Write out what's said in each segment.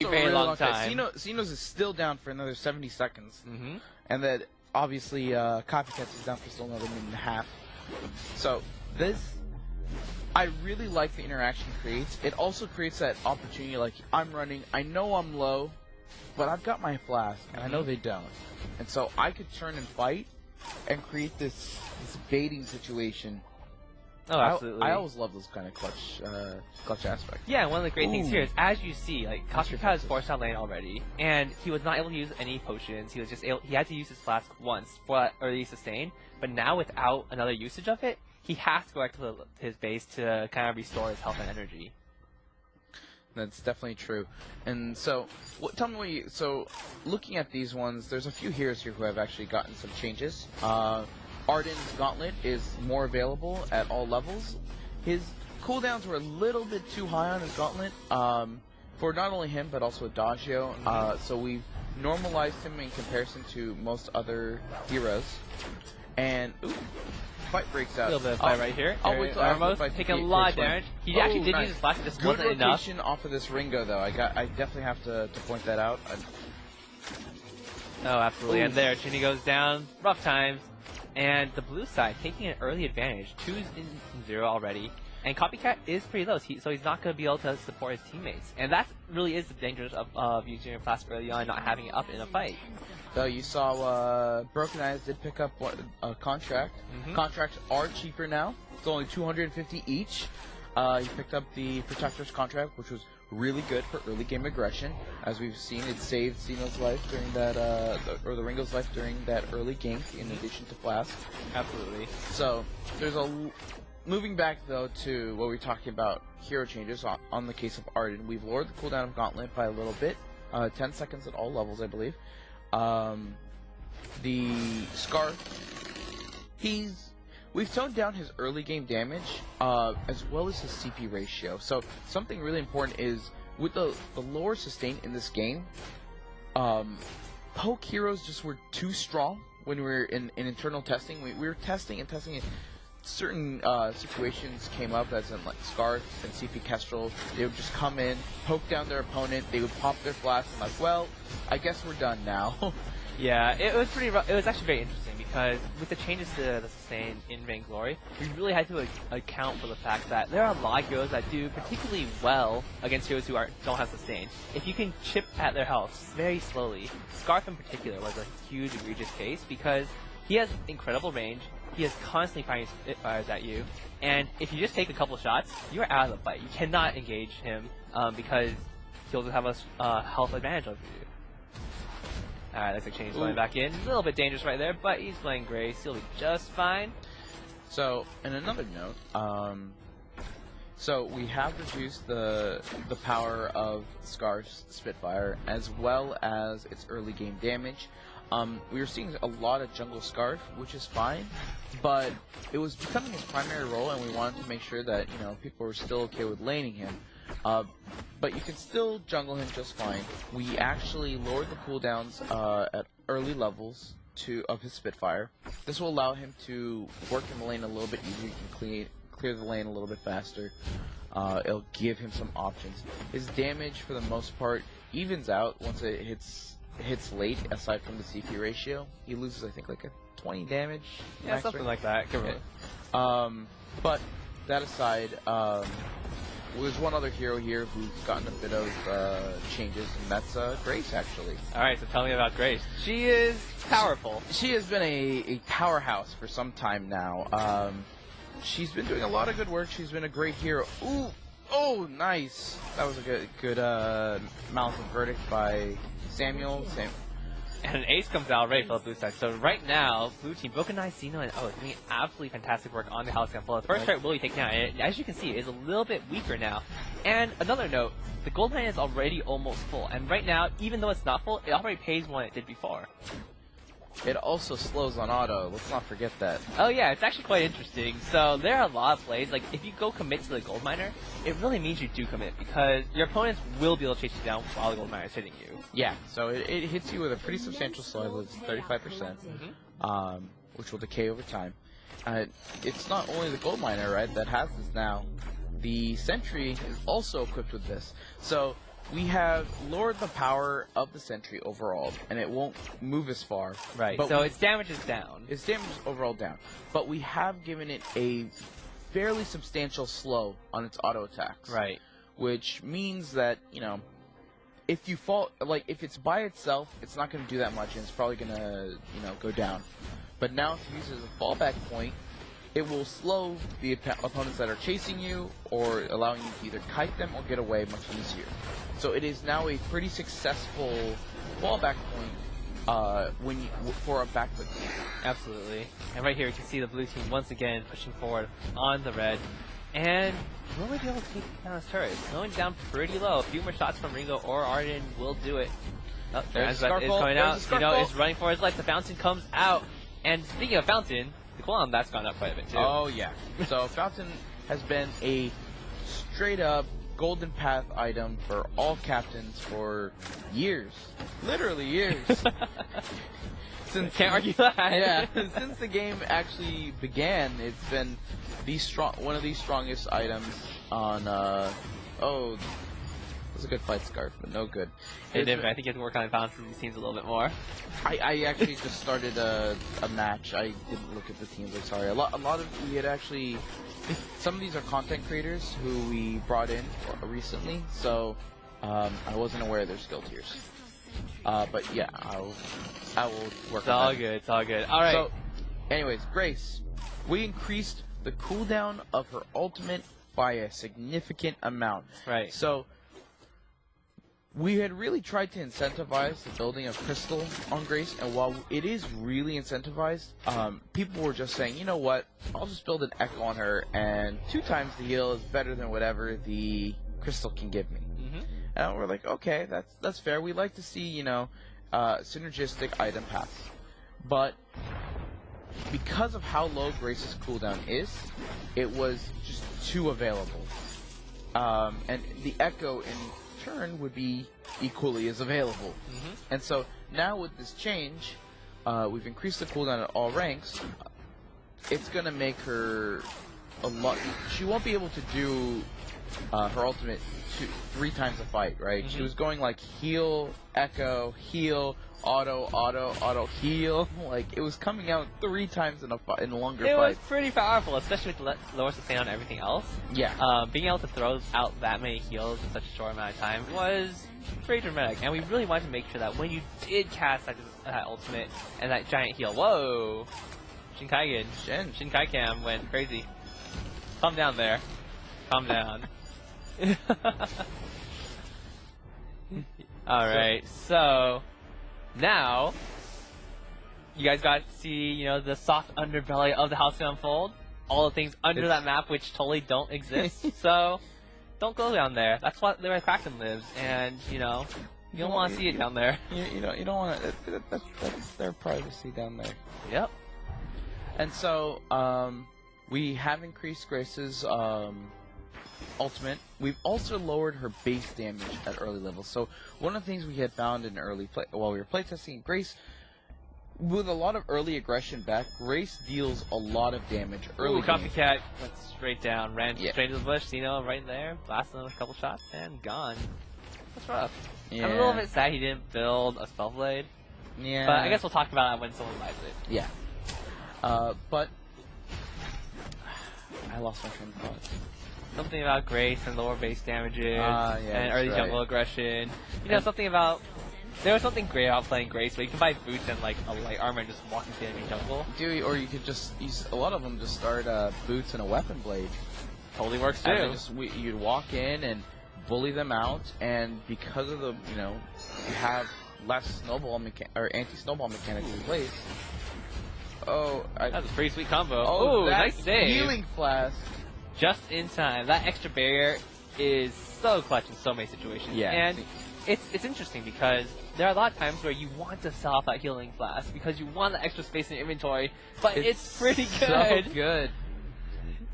very long time. Xenos is still down for another 70 seconds. And then, obviously, Copycats is down for still another minute and a half. So, I really like the interaction it creates. It also creates that opportunity, like, I'm running, I know I'm low, but I've got my flask, and I know they don't. And so I could turn and fight and create this baiting situation. Oh, absolutely. I always love those kind of clutch aspects. Yeah, one of the great things here is, as you see, like, Copycat is forced out lane already, and he was not able to use any potions. He was just he had to use his flask once for that early sustain, but now without another usage of it, he has to go back to his base to kind of restore his health and energy. That's definitely true. And so, tell me what you... So, looking at these ones, there's a few heroes here who have actually gotten some changes. Arden's Gauntlet is more available at all levels. His cooldowns were a little bit too high on his Gauntlet for not only him, but also Adagio. So we've normalized him in comparison to most other heroes. And... Ooh, fight breaks out. A little bit of fight right here. Almost taking a lot of damage. He actually did use his flash, it just wasn't enough. Good rotation off of this Ringo, though. I definitely have to point that out. Oh, absolutely. Ooh. And there, Chinny goes down. Rough times. And the blue side taking an early advantage. 2's in 0 already. And Copycat is pretty low, so he's not going to be able to support his teammates. And that really is the dangers of using your flask early on and not having it up in a fight. Though you saw Broken Eyes did pick up a contract. Contracts are cheaper now. It's only 250 each. He picked up the Protector's contract, which was really good for early game aggression. As we've seen, it saved Xeno's life during that, or the Ringo's life during that early gank, in addition to Flask. Absolutely. So there's moving back though to what we were talking about, hero changes on the case of Arden. We've lowered the cooldown of Gauntlet by a little bit, 10 seconds at all levels, I believe. The Scarf, we've toned down his early game damage, as well as his CP ratio. So something really important is, with the lower sustain in this game, poke heroes just were too strong when we were in internal testing. We were testing and testing. Certain situations came up, as in like Scarf and CP Kestrel. They would just come in, poke down their opponent, they would pop their flask, and like, well, I guess we're done now. Yeah, it was pretty rough. It was actually very interesting because with the changes to the sustain in Vainglory, we really had to account for the fact that there are a lot of heroes that do particularly well against heroes who don't have sustain. If you can chip at their health very slowly, Scarf in particular was a huge egregious case because he has incredible range. He is constantly firing Spitfires at you, and if you just take a couple shots, you're out of the fight. You cannot engage him because he'll just have a health advantage over you. Alright, let's exchange going back in. A little bit dangerous right there, but he's playing Grace. He'll be just fine. So, in another note, so we have reduced the power of Scarf's Spitfire as well as its early game damage. We were seeing a lot of jungle Scarf, which is fine, but it was becoming his primary role, and we wanted to make sure that, you know, people were still okay with laning him. But you can still jungle him just fine. We actually lowered the cooldowns at early levels of his Spitfire. This will allow him to work in the lane a little bit easier. You can clear the lane a little bit faster. It'll give him some options. His damage, for the most part, evens out once it hits late, aside from the CP ratio. He loses, I think, like a 20 damage. Yeah, something like that. But that aside, there's one other hero here who's gotten a bit of changes, and that's Grace, actually. Alright, so tell me about Grace. She is powerful. She has been a powerhouse for some time now. She's been doing a lot of good work. She's been a great hero. Ooh! Oh, nice! That was a good malice of verdict by Samuel. And an ace comes out right for the blue side. So right now, blue team, Broken Eye, Xeno, and is doing absolutely fantastic work on the House Campbell. The first turret will be taken out, and as you can see, it is a little bit weaker now. And another note, the gold mine is already almost full. And right now, even though it's not full, it already pays more than it did before. It also slows on auto. Let's not forget that. Oh yeah, it's actually quite interesting. So there are a lot of plays. Like if you go commit to the gold miner, it really means you do commit because your opponents will be able to chase you down while the gold miner is hitting you. Yeah. So it hits you with a pretty substantial slow. It's 35%, which will decay over time. It's not only the gold miner, right, that has this now. The sentry is also equipped with this. So we have lowered the power of the sentry overall, and it won't move as far. Right. But So its damage is down. its damage is overall down. But we have given it a fairly substantial slow on its auto attacks. Right. Which means that, you know, if you fall, like, if it's by itself, it's not going to do that much, and it's probably going to, you know, go down. But now if you use it as a fallback point, it will slow the opponents that are chasing you, or allowing you to either kite them or get away much easier. So it is now a pretty successful fallback point for a backfoot team. Absolutely. And right here, you can see the blue team once again pushing forward on the red. And will we be able to take down his turret? Going down pretty low. A few more shots from Ringo or Arden will do it. Oh, there's Scarfall is coming out. You know, is running for his life. The fountain comes out. And speaking of fountain, the cooldown that's gone up quite a bit too. Oh yeah. So fountain has been a straight up golden path item for all captains for years. Literally years. Can't argue that. Yeah. Since the game actually began, it's been one of the strongest items on oh, it was a good fight, Scarf, but no good. Hey, David, I think you have to work on the balance of these teams a little bit more. I actually just started a match. I didn't look at the teams. I'm sorry. A lot of we had actually. Some of these are content creators who we brought in recently, so I wasn't aware of their skill tiers. But yeah, I will work. It's all good. It's all good. All right. So, anyways, Grace, we increased the cooldown of her ultimate by a significant amount. Right. So we had really tried to incentivize the building of Crystal on Grace, and while it is really incentivized, people were just saying, you know what, I'll just build an Echo on her, and 2 times the heal is better than whatever the Crystal can give me. Mm-hmm. And we're like, okay, that's fair. We like to see, you know, synergistic item paths. But because of how low Grace's cooldown is, it was just too available. And the Echo in turn would be equally as available. Mm-hmm. And so now with this change, we've increased the cooldown at all ranks. It's going to make her a lot. She won't be able to do her ultimate 3 times a fight, right? Mm-hmm. She was going like heal, echo, heal, auto, heal. Like it was coming out 3 times in a longer fight. It was pretty powerful, especially with lower sustain on everything else. Yeah. Being able to throw out that many heals in such a short amount of time was pretty dramatic, and we really wanted to make sure that when you did cast that ultimate and that giant heal, whoa, Shinkai-Cam went crazy. Calm down there. Calm down. Alright, so now you guys got to see, you know, the soft underbelly of the House to Unfold. All the things under that map which totally don't exist. So don't go down there. That's where Kraken lives, and you know, you don't want to see it down there. You don't want to. That's their privacy down there. Yep. And so we have increased Grace's ultimate. We've also lowered her base damage at early levels. So one of the things we had found in while we were playtesting Grace, with a lot of early aggression back, Grace deals a lot of damage early. Ooh, Copycat went straight down, ran straight to the bush, you know, right there, blasted him a couple shots, and gone. That's rough. Yeah. I'm a little bit sad he didn't build a Spellblade. Yeah. But I guess we'll talk about that when someone buys it. Yeah. But I lost my train of thought. Something about Grace and lower base damages and early jungle aggression. You know, something about... There was something great about playing Grace, where you can buy boots and like a light armor and just walk into the enemy jungle. Dude, or you could just use... A lot of them just start boots and a weapon blade. Totally works too. You'd walk in and bully them out, and because of the, you know, you have less snowball or anti-snowball mechanics in place. Oh, that's a pretty sweet combo. Oh, nice save. Healing flask. Just in time. That extra barrier is so clutch in so many situations. Yeah. And it's interesting because there are a lot of times where you want to sell off that healing flask because you want the extra space in your inventory, but it's pretty good. So good.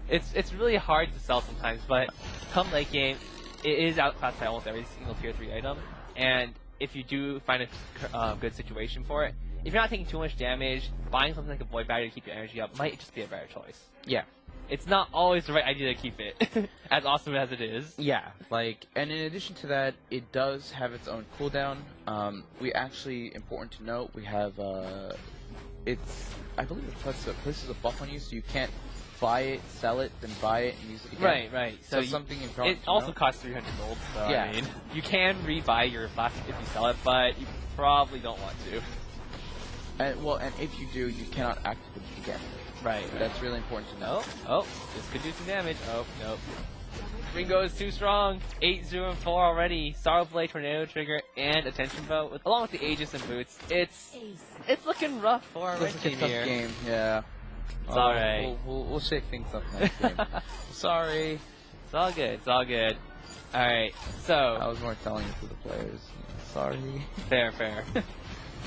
It's really hard to sell sometimes, but come late game, it is outclassed by almost every single tier 3 item. And if you do find a good situation for it, if you're not taking too much damage, buying something like a Void Battery to keep your energy up might just be a better choice. Yeah. it's not always the right idea to keep it, as awesome as it is. Yeah, like, and in addition to that, it does have its own cooldown. We actually, important to note, we have, I believe it places a buff on you, so you can't buy it, sell it, then buy it, and use it again. Right. So something important it to also note. costs 300 gold, so Yeah. I mean, you can rebuy your flask if you sell it, but you probably don't want to. And if you do, you cannot activate it again. Right. That's really important to know. Oh, this could do some damage. Oh, nope. Ringo is too strong. 8-0 and 4 already. Sorrow Blade, Tornado Trigger, and Attention Bow, along with the Aegis and Boots. It's looking rough for our red This is a team tough here. game, yeah. It's alright. We'll shake things up next game. Sorry. It's all good. It's all good. Alright, I so. was more telling it to the players. Sorry. Fair.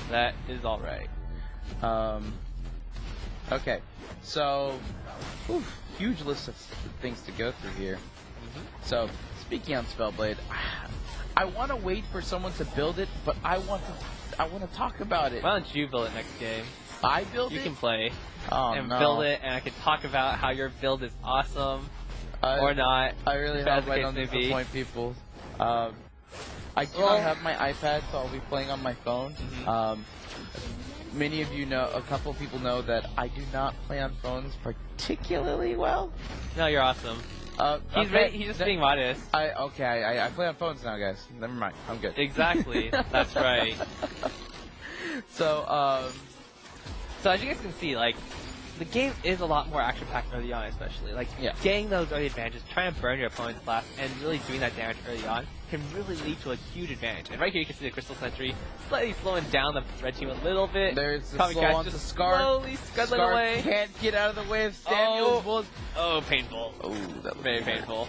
That is alright. Okay. So, huge list of things to go through here. So, speaking on Spellblade, I want to wait for someone to build it, but I want to talk about it. Why don't you build it next game? I build You it? can play and no. build it, and I can talk about how your build is awesome or not. I really if hope the I case don't may be. disappoint people. I do not have my iPad, so I'll be playing on my phone. Many of you know, a couple of people know that I do not play on phones particularly well. No, you're awesome. He's just being modest. I play on phones now, guys. Never mind, I'm good. Exactly. That's right. So, So as you guys can see, like, the game is a lot more action-packed early on, especially. Like, Yeah. getting those early advantages, trying to burn your opponent's blast, and really doing that damage early on can really lead to a huge advantage. And right here you can see the Crystal Sentry slightly slowing down the red team a little bit. there's the Tommy slow Cash on the just Scar. slowly scuttling Scar away. can't get out of the way of Samuel's bullets. Oh, painful. Oh, that was Very painful.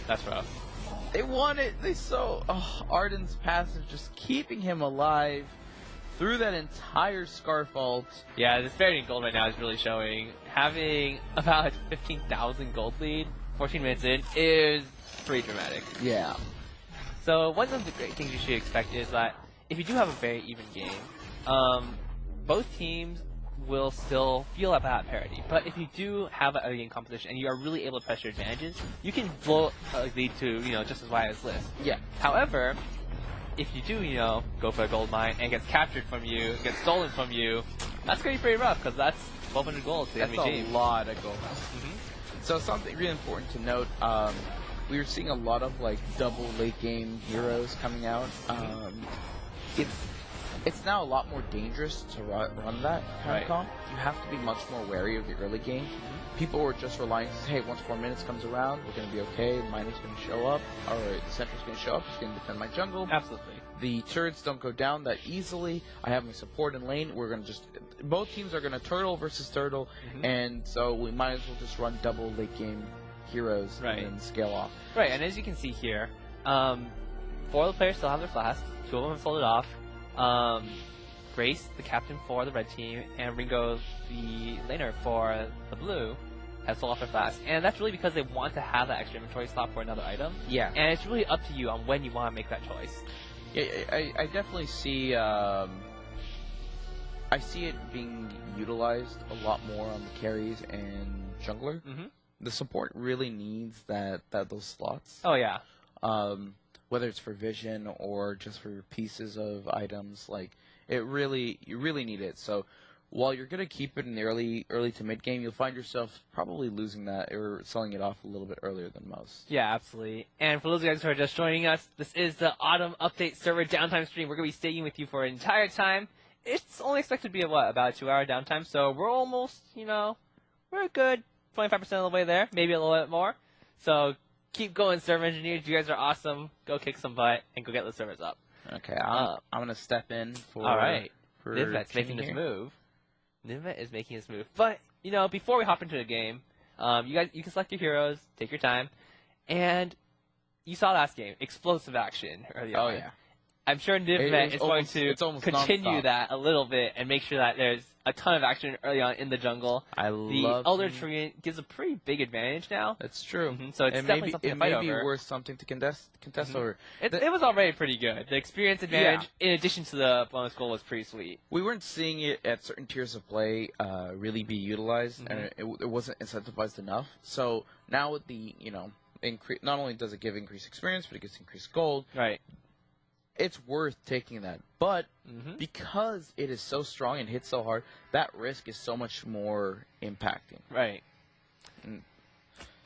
That's rough. They want it. Arden's passive just keeping him alive through that entire Scar fault. Yeah, this Fairy in gold right now is really showing. Having about 15,000 gold lead, 14 minutes in, is pretty dramatic. Yeah. So one of the great things you should expect is that if you do have a very even game, both teams will still feel about parity. But if you do have an early game competition and you are really able to press your advantages, you can blow a lead to just as wide as this. Yeah. However, if you do, go for a gold mine and gets captured from you, gets stolen from you, that's going to be pretty rough because that's 1,200 gold to the enemy team. That's a lot of gold. So something really important to note, we were seeing a lot of double late game heroes coming out. It's now a lot more dangerous to run that kind of comp. You have to be much more wary of the early game. People were just relying, hey, once 4 minutes comes around, we're going to be okay, the miner's going to show up, or the sentry's going to show up, he's going to defend my jungle. Absolutely. The turrets don't go down that easily. I have my support in lane. We're going to both teams are going to turtle versus turtle, and so we might as well just run double late game heroes and then scale off. Right, and as you can see here, 4 of the players still have their flasks, 2 of them have sold it off. Grace, the captain for the red team, and Ringo, the laner for the blue, has sold off their flask. And that's really because they want to have that extra inventory slot for another item. Yeah. And it's really up to you on when you want to make that choice. Yeah, I definitely see, I see it being utilized a lot more on the carries and jungler. The support really needs those slots. Oh, yeah. Whether it's for vision or just for pieces of items, you really need it. So while you're gonna keep it in the early to mid game, you'll find yourself probably losing that or selling it off a little bit earlier than most. Yeah, absolutely. And for those guys who are just joining us, this is the Autumn Update Server Downtime stream. We're gonna be staying with you for an entire time. It's only expected to be about a 2-hour downtime, so we're almost, we're a good 25% of the way there, maybe a little bit more. So keep going, server engineers. You guys are awesome. Go kick some butt and go get the servers up. Okay, I'm gonna step in for. All right. For Nivmet's making this move. Nivmet is making this move. But before we hop into the game, you can select your heroes, take your time, and you saw last game, explosive action early on. Oh yeah. I'm sure Nivmet is going to continue nonstop. that a little bit and make sure that there's a ton of action early on in the jungle. I The love Elder Treant gives a pretty big advantage now. That's true. So it's definitely something to fight over. It may be worth something to contest over. It was already pretty good. The experience advantage, in addition to the bonus goal, was pretty sweet. We weren't seeing it at certain tiers of play really be utilized, and it wasn't incentivized enough. So now with the, not only does it give increased experience, but it gives increased gold. Right. It's worth taking that. But because it is so strong and hits so hard, that risk is so much more impacting. Right.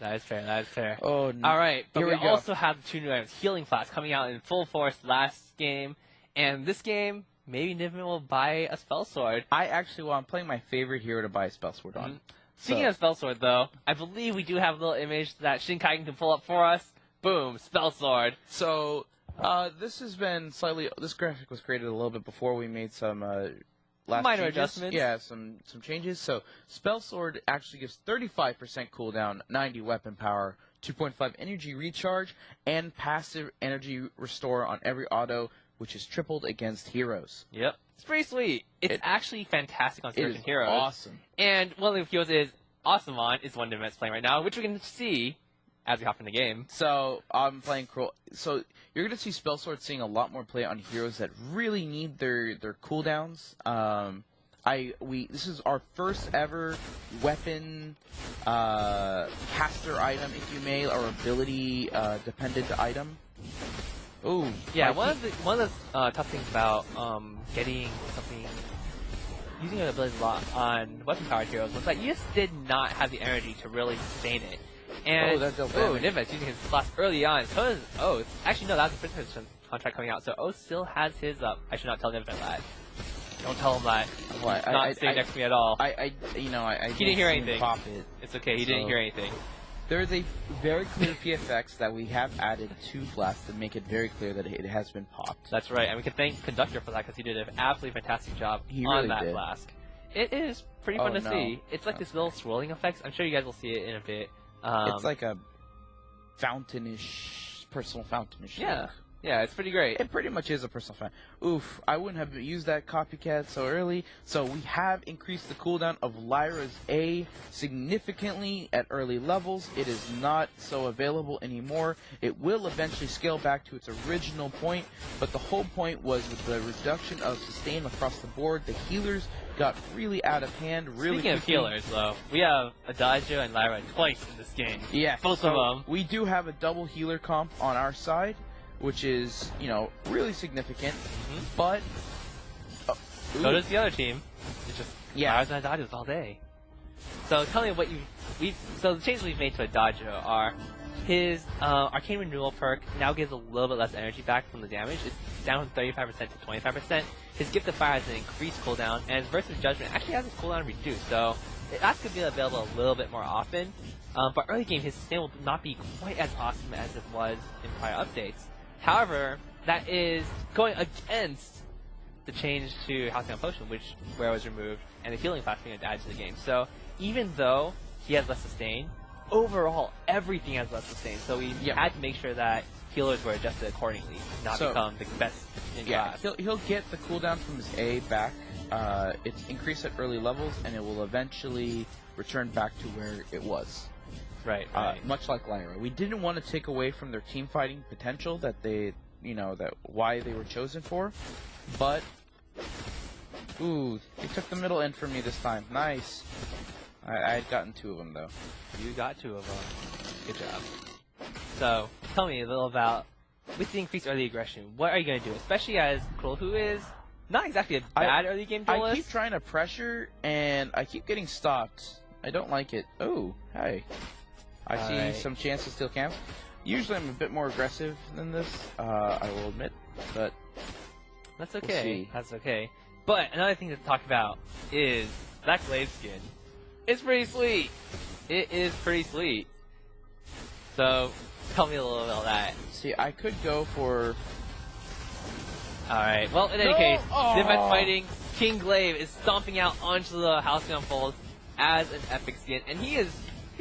That is fair. That is fair. Oh, all right. But we go. also have the 2 new items. Healing Flask coming out in full force last game. And this game, maybe Niven will buy a Spell Sword. I'm playing my favorite hero to buy a Spell Sword on. Speaking of Spell Sword, though, I believe we do have a little image that Shinkai can pull up for us. Boom, Spell Sword. So, this graphic was created a little bit before we made some minor adjustments. Yeah, some changes. So, Spell Sword actually gives 35% cooldown, 90 weapon power, 2.5 energy recharge, and passive energy restore on every auto, which is tripled against heroes. Yep. It's pretty sweet. It's actually fantastic on certain heroes. Awesome. And one of the heroes is awesome on is one Niven that's playing right now, which we can see as we hop in the game. So I'm playing Cruel. So you're going to see Spell Sword seeing a lot more play on heroes that really need their cooldowns. This is our first ever weapon caster item, if you may, or ability dependent item. Ooh. Yeah, one of the tough things about getting something, using an ability a lot on weapon powered heroes was that you just did not have the energy to really sustain it. And Niven's using his flask early on. So is Oath. Actually, no, that's the Princess contract coming out. So Oath still has his up. I should not tell Niven that. Don't tell him that. He's not sitting next to me at all. He didn't hear anything. It's okay. He didn't hear anything. There is a very clear PFX that we have added to Flask to make it very clear that it has been popped. That's right, and we can thank Conductor for that because he did an absolutely fantastic job on that Flask. It is pretty fun to see. It's like this little swirling effect. I'm sure you guys will see it in a bit. It's like a fountainish, personal fountainish. Yeah. Yeah, it's pretty great. It pretty much is a personal fan. Oof, I wouldn't have used that copycat so early. So we have increased the cooldown of Lyra's A significantly at early levels. It is not so available anymore. It will eventually scale back to its original point, but the whole point was with the reduction of sustain across the board, the healers got really out of hand really Speaking of healers, though, we have Adagio and Lyra twice in this game. Yeah, both of them. We do have a double healer comp on our side, which is, really significant, but... so does the other team. It's just Lyra's and Adagio's all day. So tell me what so the changes we've made to Adagio are his Arcane Renewal perk now gives a little bit less energy back from the damage. It's down from 35% to 25%. His Gift of Fire has an increased cooldown, and his Burst of Judgment actually has his cooldown reduced, so that's going to be available a little bit more often. But early game, his sustain will not be quite as awesome as it was in prior updates. However, that is going against the change to Halcyon Potion, where it was removed, and the Healing Flask being added to the game. So even though he has less sustain, overall everything has less sustain. So we had to make sure that healers were adjusted accordingly, not become the best in class. He'll get the cooldown from his A back. It's increased at early levels, and it will eventually return back to where it was. Right. Much like Lyra. We didn't want to take away from their team fighting potential that they, that why they were chosen for, but ooh, he took the middle end for me this time. Nice. I had gotten 2 of them though. You got 2 of them. Good job. So tell me a little about with the increased early aggression. What are you going to do, especially as Cruel, who is not exactly a bad early game duelist? I keep trying to pressure and I keep getting stopped. I don't like it. Oh, hey. I see some chance to steal camps. Usually I'm a bit more aggressive than this, I will admit, but that's okay. We'll see. That's okay. But another thing to talk about is that glaive skin. It's pretty sweet. It is pretty sweet. So tell me a little about that. See, I could go for... Alright, well, in any case, Defense Fighting, King Glaive is stomping out onto the Halcyon Fold as an epic skin, and he's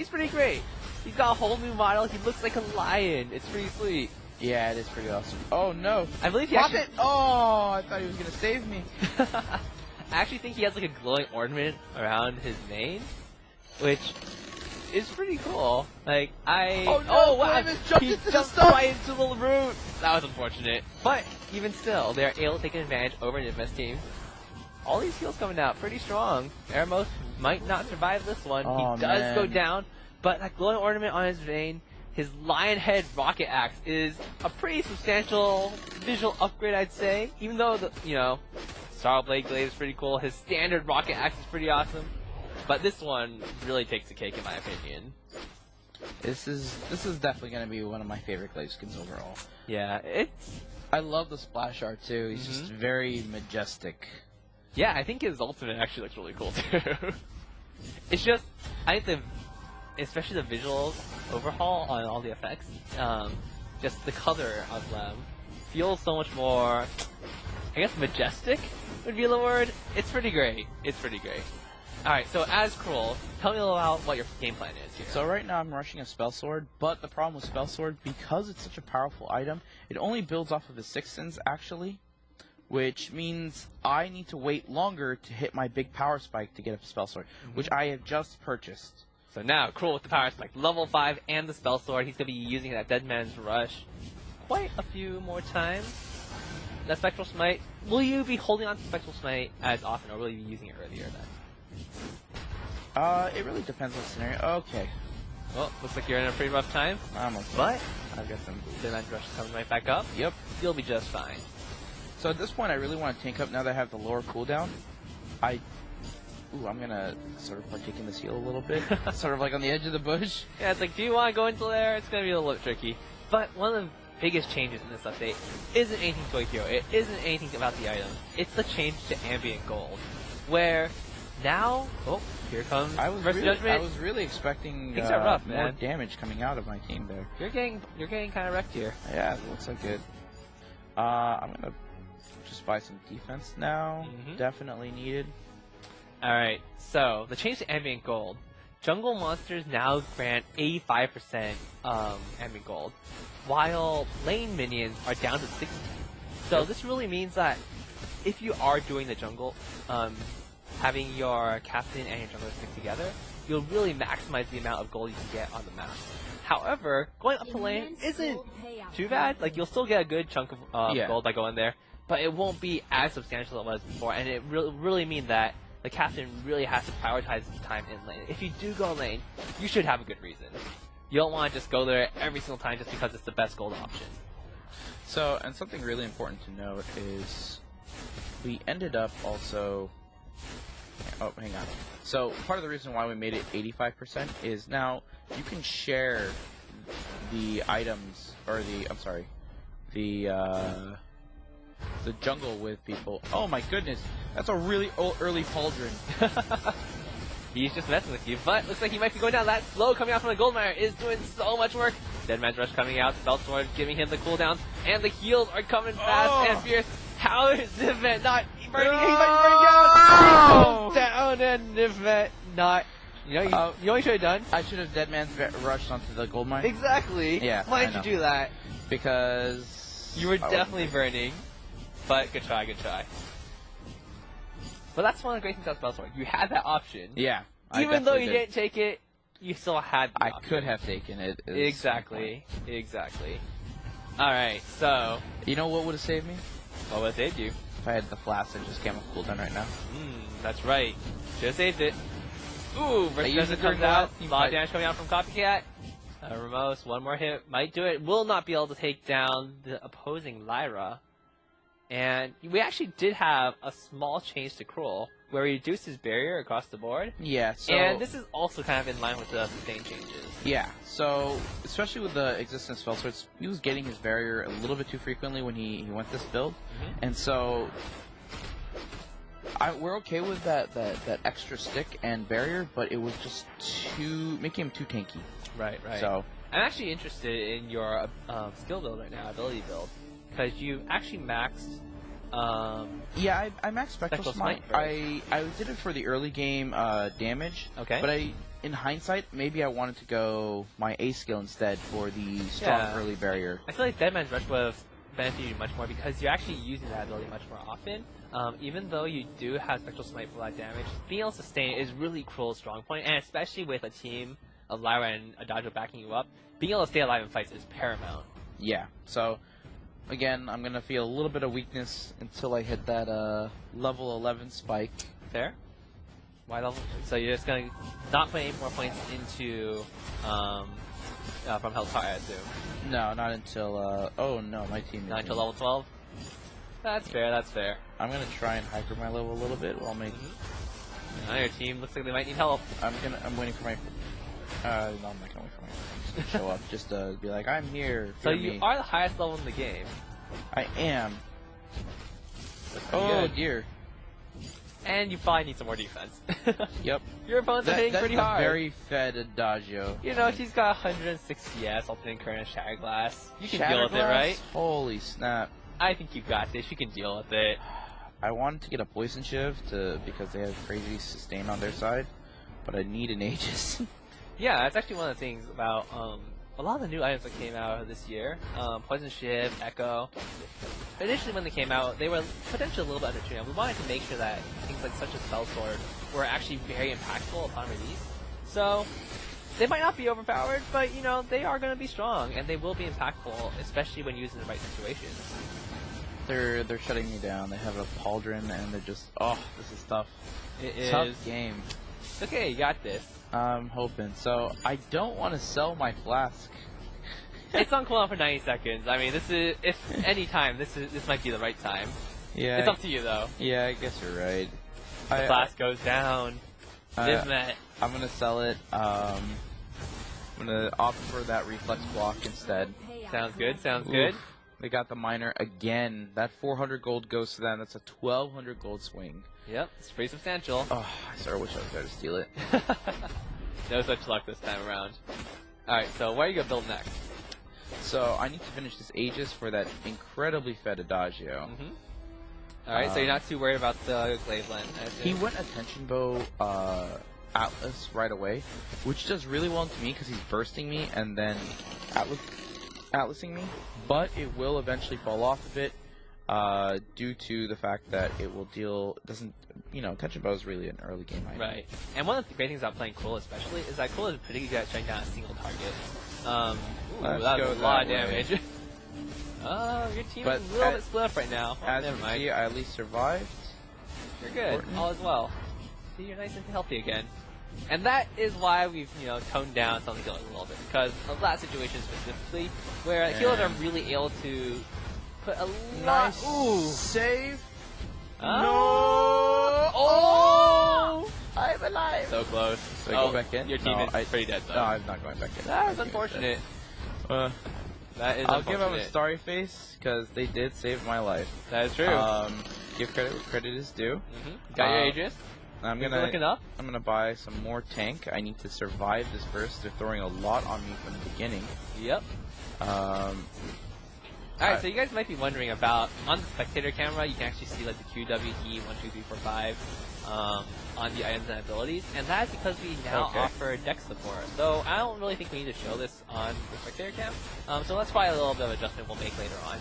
pretty great. He's got a whole new model. He looks like a lion. It's pretty sweet. Yeah, it is pretty awesome. Oh no! I believe he Pop it! Oh, I thought he was gonna save me. I actually think he has like a glowing ornament around his mane, which is pretty cool. Like, Oh wow! He jumped right into the root! That was unfortunate. But, even still, they're able to take an advantage over Nifmet's team. All these heals coming out pretty strong. Eremos might not survive this one. Oh, he does man. go down, but that glowing ornament on his vein, his lion head rocket axe is a pretty substantial visual upgrade, I'd say. Even though the Star Blade Glaive is pretty cool, his standard rocket axe is pretty awesome. But this one really takes the cake in my opinion. This is definitely going to be one of my favorite glaive skins overall. Yeah, I love the splash art too. He's just very majestic. Yeah, I think his ultimate actually looks really cool too. It's just, I think especially the visual overhaul on all the effects, just the color of them feels so much more, I guess majestic would be the word. It's pretty great. It's pretty great. Alright, so as Cruel, tell me a little about what your game plan is here. So right now I'm rushing a Spell Sword, but the problem with Spell Sword, because it's such a powerful item, it only builds off of his 6th Sense actually, which means I need to wait longer to hit my big power spike to get a Spell Sword, which I have just purchased. So now, Cruel with the power spike, level 5 and the Spell Sword, he's going to be using that Dead Man's Rush quite a few more times. That Spectral Smite, will you be holding on to Spectral Smite as often, or will you be using it earlier then? It really depends on the scenario. Okay. Well, looks like you're in a pretty rough time. I'm okay. But I've got some Dead Man's Rush coming right back up. Yep. You'll be just fine. So at this point, I really want to tank up now that I have the lower cooldown. I'm gonna sort of partake in this heal a little bit, sort of like on the edge of the bush. Yeah, it's like, do you want to go into there? It's gonna be a little bit tricky. But one of the biggest changes in this update isn't anything to a hero. It isn't anything about the item. It's the change to Ambient Gold, where now, here comes First Judgment. I was really expecting Things are rough, more man. damage coming out of my team there. You're getting kind of wrecked here. Yeah, it looks like it. I'm gonna just buy some defense now. Definitely needed. Alright, so the change to Ambient Gold. Jungle monsters now grant 85% Ambient Gold, while lane minions are down to 60%. So this really means that if you are doing the jungle, having your captain and your jungler stick together, you'll really maximize the amount of gold you can get on the map. However, going up to lane isn't too bad. Like, you'll still get a good chunk of gold by going there, but it won't be as substantial as it was before, and it really mean that the captain really has to prioritize his time in lane. If you do go lane, you should have a good reason. You don't want to just go there every single time just because it's the best gold option. So, and something really important to note is we ended up also... Oh, hang on. So, part of the reason why we made it 85% is now you can share the items, or the jungle with people. Oh my goodness, that's a really early pauldron. He's just messing with you, but looks like he might be going down. That slow coming out from the gold miner is doing so much work. Dead Man's Rush coming out, Spell Sword giving him the cooldowns, and the heals are coming fast and fierce. How is Nifmet not burning? He's not burning out. Down, and Nifmet not. You know what you should have done? I should have Dead Man's Rushed onto the gold mine. Exactly. Yeah. Why did you do that? Because you were definitely burning. But good try, good try. But that's one of the great things about Spell Sword. You had that option. Yeah. Even though you didn't take it, you still had the option. I could have taken it. Exactly. Exactly. Alright, so... You know what would have saved me? What would have saved you? If I had the flask and just came with cooldown right now. That's right. Should have saved it. Ooh, versus comes out. A lot of damage coming out from Copycat. Ramos, one more hit. Might do it. Will not be able to take down the opposing Lyra. And we actually did have a small change to Cruel, where we reduced his barrier across the board. Yeah, so... And this is also kind of in line with the sustain changes. Yeah, so, especially with the existence spell swords, he was getting his barrier a little bit too frequently when he went this build. And so... we're okay with that extra stick and barrier, but it was just making him too tanky. Right. So... I'm actually interested in your skill build right now, ability build. Because you actually maxed... yeah, I maxed Spectral Smite. Right? I did it for the early game damage. Okay. But in hindsight, maybe I wanted to go my A skill instead for the strong early barrier. I feel like Dead Man's Rush would have benefit you much more because you're actually using that ability much more often. Even though you do have Spectral Smite for a lot of damage, being able to sustain is really Cruel's strong point, and especially with a team of Lyra and Adagio backing you up, being able to stay alive in fights is paramount. Yeah, so again, I'm going to feel a little bit of weakness until I hit that level 11 spike. Fair? Why level? So you're just going to not put any more points into from Hellfire, I assume. No, not until, oh no, my team Not until level 12? That's fair, that's fair. I'm going to try and hyper my level a little bit while making... Now your team looks like they might need help. I'm waiting for my... no, I'm not going to wait for my friends to show up, just to be like, I'm here. So you are the highest level in the game. I am. Oh good. Dear. And you probably need some more defense. Yep. Your opponents are hitting pretty hard. That's a very fed Adagio. You know, she's got 160 CS, alternate current, Shatterglass. You can deal with it, right? Holy snap. I think you got this. You can deal with it. I wanted to get a Poison Shiv because they have crazy sustain on their side, but I need an Aegis. Yeah, that's actually one of the things about a lot of the new items that came out this year. Poison Shiv, Echo. Initially when they came out, they were potentially a little bit undertuned. We wanted to make sure that things like such as Spell Sword were actually very impactful upon release. So, they might not be overpowered, but you know, they are going to be strong, and they will be impactful, especially when used in the right situations. They're shutting me down. They have a Pauldron, and they're just, oh, this is tough. It is. Tough game. It's okay, you got this. I'm hoping. So, I don't want to sell my flask. It's on cooldown for 90 seconds. I mean, this is, if any time, this might be the right time. Yeah. It's up to you, though. Yeah, I guess you're right. The flask goes down. Divmet. I'm gonna sell it. I'm gonna opt for that reflex block instead. Sounds good, sounds Oof. good. They got the miner again. That 400 gold goes to them. That's a 1,200 gold swing. Yep, it's pretty substantial. Oh, I sort of wish I was there to steal it. No such luck this time around. Alright, so what are you gonna build next? So, I need to finish this Aegis for that incredibly fed Adagio. Alright, so you're not too worried about the Glaive Lens. He went Attention Bow Atlas right away, which does really well to me because he's bursting me and then Atlasing me, but it will eventually fall off a bit due to the fact that it will Attention Bow is really an early game item. Right. And one of the great things about playing Cruel especially is that Cruel is particularly good at shutting down a single target. That was a lot of damage. Your team is a little bit split up right now. As you see, I at least survived. You're good. All is well. See, you're nice and healthy again. And that is why we've, toned down some of the healing a little bit. Because of that situation specifically, where healers are really able to put a lot... Ooh! Save! No! Oh! I'm alive! So close. So go back in? Your team is pretty dead, though. No, I'm not going back in. That is unfortunate. That is I'll give them a starry face, because they did save my life. That is true. Give credit where credit is due. Got your Aegis. I'm gonna buy some more tank. I need to survive this burst. They're throwing a lot on me from the beginning. Yep. Alright, so you guys might be wondering about, on the spectator camera, you can actually see like the Q, W, E, 1, 2, 3, 4, 5 on the items and abilities, and that is because we now offer deck support. So I don't really think we need to show this on the spectator cam, so that's probably a little bit of adjustment we'll make later on.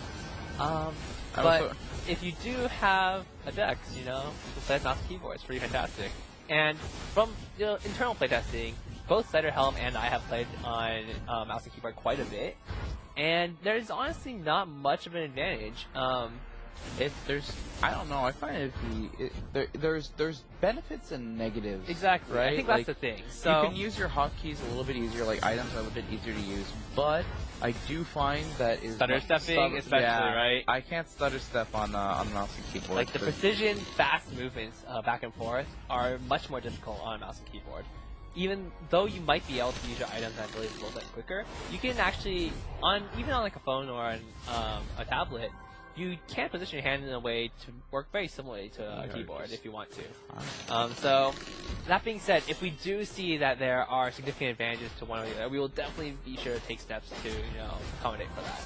But if you do have a Dex, you can play as mouse and keyboard. It's pretty fantastic. And from internal playtesting, both Ciderhelm and I have played on mouse and keyboard quite a bit, and there's honestly not much of an advantage. I don't know. I find there's benefits and negatives. Exactly. Right? I think that's the thing. So you can use your hotkeys a little bit easier. Like items are a little bit easier to use, but I do find that is stutter stepping, especially, right? I can't stutter step on mouse and keyboard. Like the precision, fast movements back and forth are much more difficult on a mouse and keyboard. Even though you might be able to use your items and abilities a little bit quicker, you can actually even on like a phone or a tablet, you can position your hand in a way to work very similarly to a keyboard if you want to. So, that being said, if we do see that there are significant advantages to one or the other, we will definitely be sure to take steps to, accommodate for that.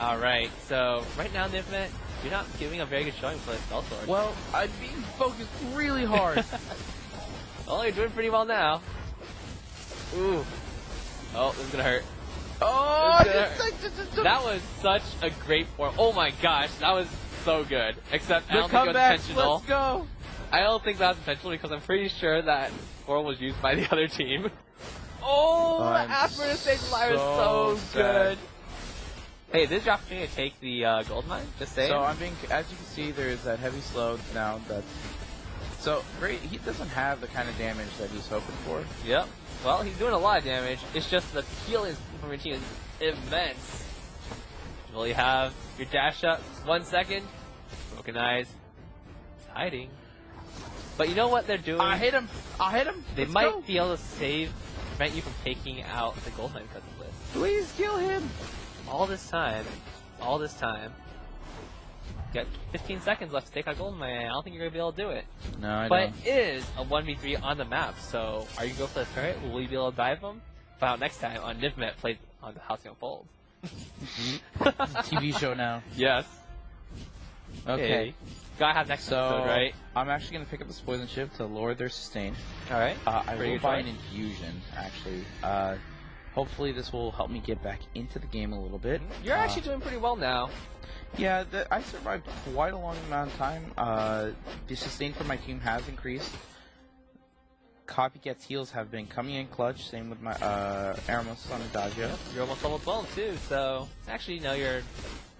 Alright, so right now, Nivmet, you're not giving a very good showing for the Spell Sword. Well, I'm being focused really hard. Well, you're doing pretty well now. Ooh. Oh, this is gonna hurt. Oh, that was such a great portal. Oh my gosh, that was so good. Except I don't think it was intentional. Let's go. I don't think that was intentional because I'm pretty sure that portal was used by the other team. Oh, after the save Lyra is so good. Hey, this is your opportunity to take the gold mine. Just saying. So I'm being, as you can see, there's that heavy slow now. That's so great. He doesn't have the kind of damage that he's hoping for. Yep. Well, he's doing a lot of damage. It's just the healing from your team is immense. Will you have your dash up? 1 second. Broken eyes. It's hiding. But you know what they're doing? I hit him. They might be able to prevent you from taking out the gold mine because of this. Please kill him. All this time. Got 15 seconds left to take out gold mine. I don't think you're going to be able to do it. No, I don't. But it is a 1v3 on the map, so are you going to go for the turret? Will you be able to dive them? Find out next time on Nivmet played on the House Unfolds. TV show now. Yes. Okay. Gotta have next episode, right? I'm actually going to pick up this poison chip to lower their sustain. Alright. I will buy an infusion, actually. Hopefully this will help me get back into the game a little bit. You're actually doing pretty well now. Yeah, I survived quite a long amount of time. The sustain for my team has increased. Copycat's heals have been coming in clutch, same with my Aramos on Adagio. Yep, you're almost level 12 too, so actually no, you're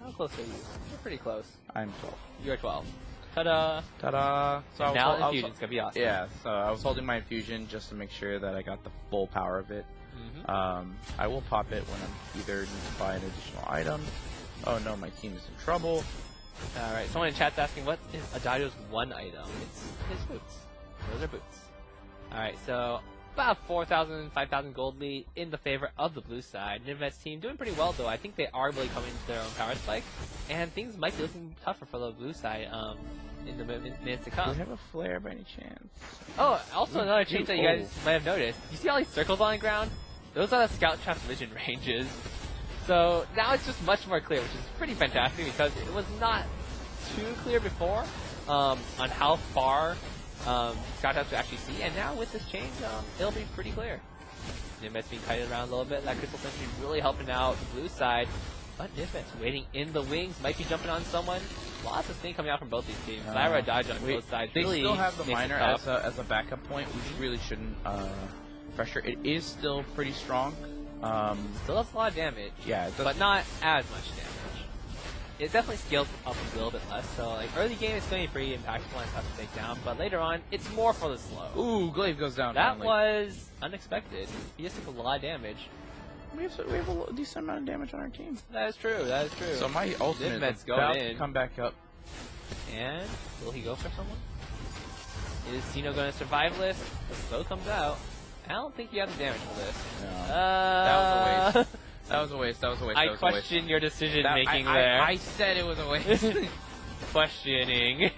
how close are you? You're pretty close. I'm 12. You're 12. Ta-da! Ta-da! So now infusion's gonna be awesome. Yeah, so I was holding my infusion just to make sure that I got the full power of it. I will pop it when I'm either need to buy an additional item. Oh no, my team is in trouble. Alright, someone in chat's asking what is Adagio's one item? It's his boots. Those are boots. Alright, so about 4,000, 5,000 gold lead in the favor of the blue side. Nivmet's team doing pretty well though. I think they are really coming to their own power spike. And things might be looking tougher for the blue side in the minutes to come. Do we have a flare by any chance? Oh, also another change that you guys might have noticed. You see all these circles on the ground? Those are the scout trap's vision ranges. So now it's just much more clear, which is pretty fantastic because it was not too clear before on how far scout traps to actually see. And now with this change, it'll be pretty clear. Nivmet's being kited around a little bit. That crystal sentry really helping out the blue side. But Nivmet's waiting in the wings, might be jumping on someone. Lots of thing coming out from both these teams. Lyra dodge on both sides. They really still have the miner as a backup point, which really shouldn't pressure. It is still pretty strong. Still does a lot of damage. Yeah, but not as much damage. It definitely scales up a little bit less. So like early game, it's going to be pretty impactful and tough to take down. But later on, it's more for the slow. Ooh, Glaive goes down. That was unexpected. He just took a lot of damage. We have a decent amount of damage on our team. That is true. That is true. So my ultimate is about to come back up. And will he go for someone? Is Zeno going to survive this? The slow comes out. I don't think you have the damage for this. No. That was a waste. That was a waste. That was a waste. I question your decision making there. I said it was a waste. Questioning.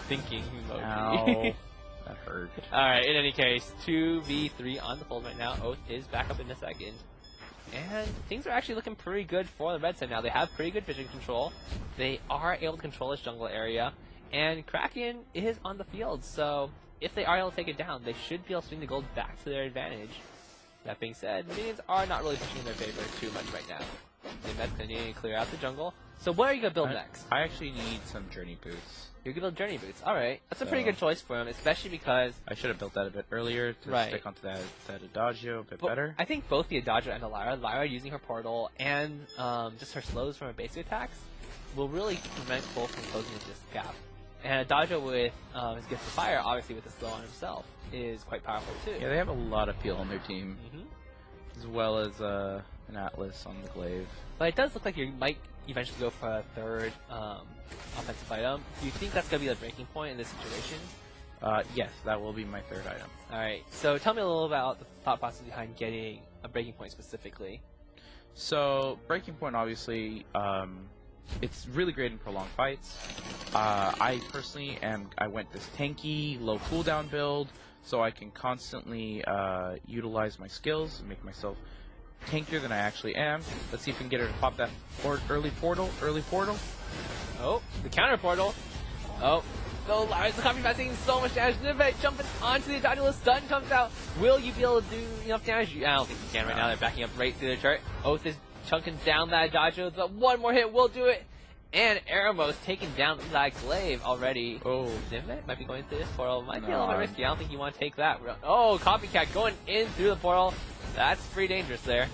Thinking emoji. Ow. That hurt. Alright, in any case, 2v3 on the fold right now. Oath is back up in a second. And things are actually looking pretty good for the red side now. They have pretty good vision control. They are able to control this jungle area. And Kraken is on the field, so if they are able to take it down, they should be able to swing the gold back to their advantage. That being said, minions are not really pushing in their favor too much right now. Nivmet's continuing to clear out the jungle. So what are you going to build next? I actually need some journey boots. You're going to build journey boots. Alright, that's a pretty good choice for him, especially because... I should have built that a bit earlier to stick onto that Adagio a bit better. I think both the Adagio and the Lyra using her portal and just her slows from her basic attacks will really prevent both from closing this gap. And Adagio with his Gift of Fire, obviously with the slow on himself, is quite powerful too. Yeah, they have a lot of peel on their team. As well as an Atlas on the Glaive. But it does look like you might eventually go for a third offensive item. Do you think that's going to be the breaking point in this situation? Yes, that will be my third item. Alright, so tell me a little about the thought process behind getting a breaking point specifically. So, breaking point obviously, it's really great in prolonged fights. I personally I went this tanky, low cooldown build, so I can constantly utilize my skills and make myself tankier than I actually am. Let's see if we can get her to pop that early portal. Oh, the counter portal. Oh, The Lars, the copy passing so much damage. Nivek jumping onto the Dodge. Stun comes out. Will you be able to do enough damage? I don't think you can right now. They're backing up right through the chart. Oath is chunking down that Dodge, but one more hit will do it. And Eremos taking down that Glaive already. Oh. Nivek might be going through this portal. Might be a little bit risky. I don't think you want to take that. Oh, Copycat going in through the portal. That's pretty dangerous there.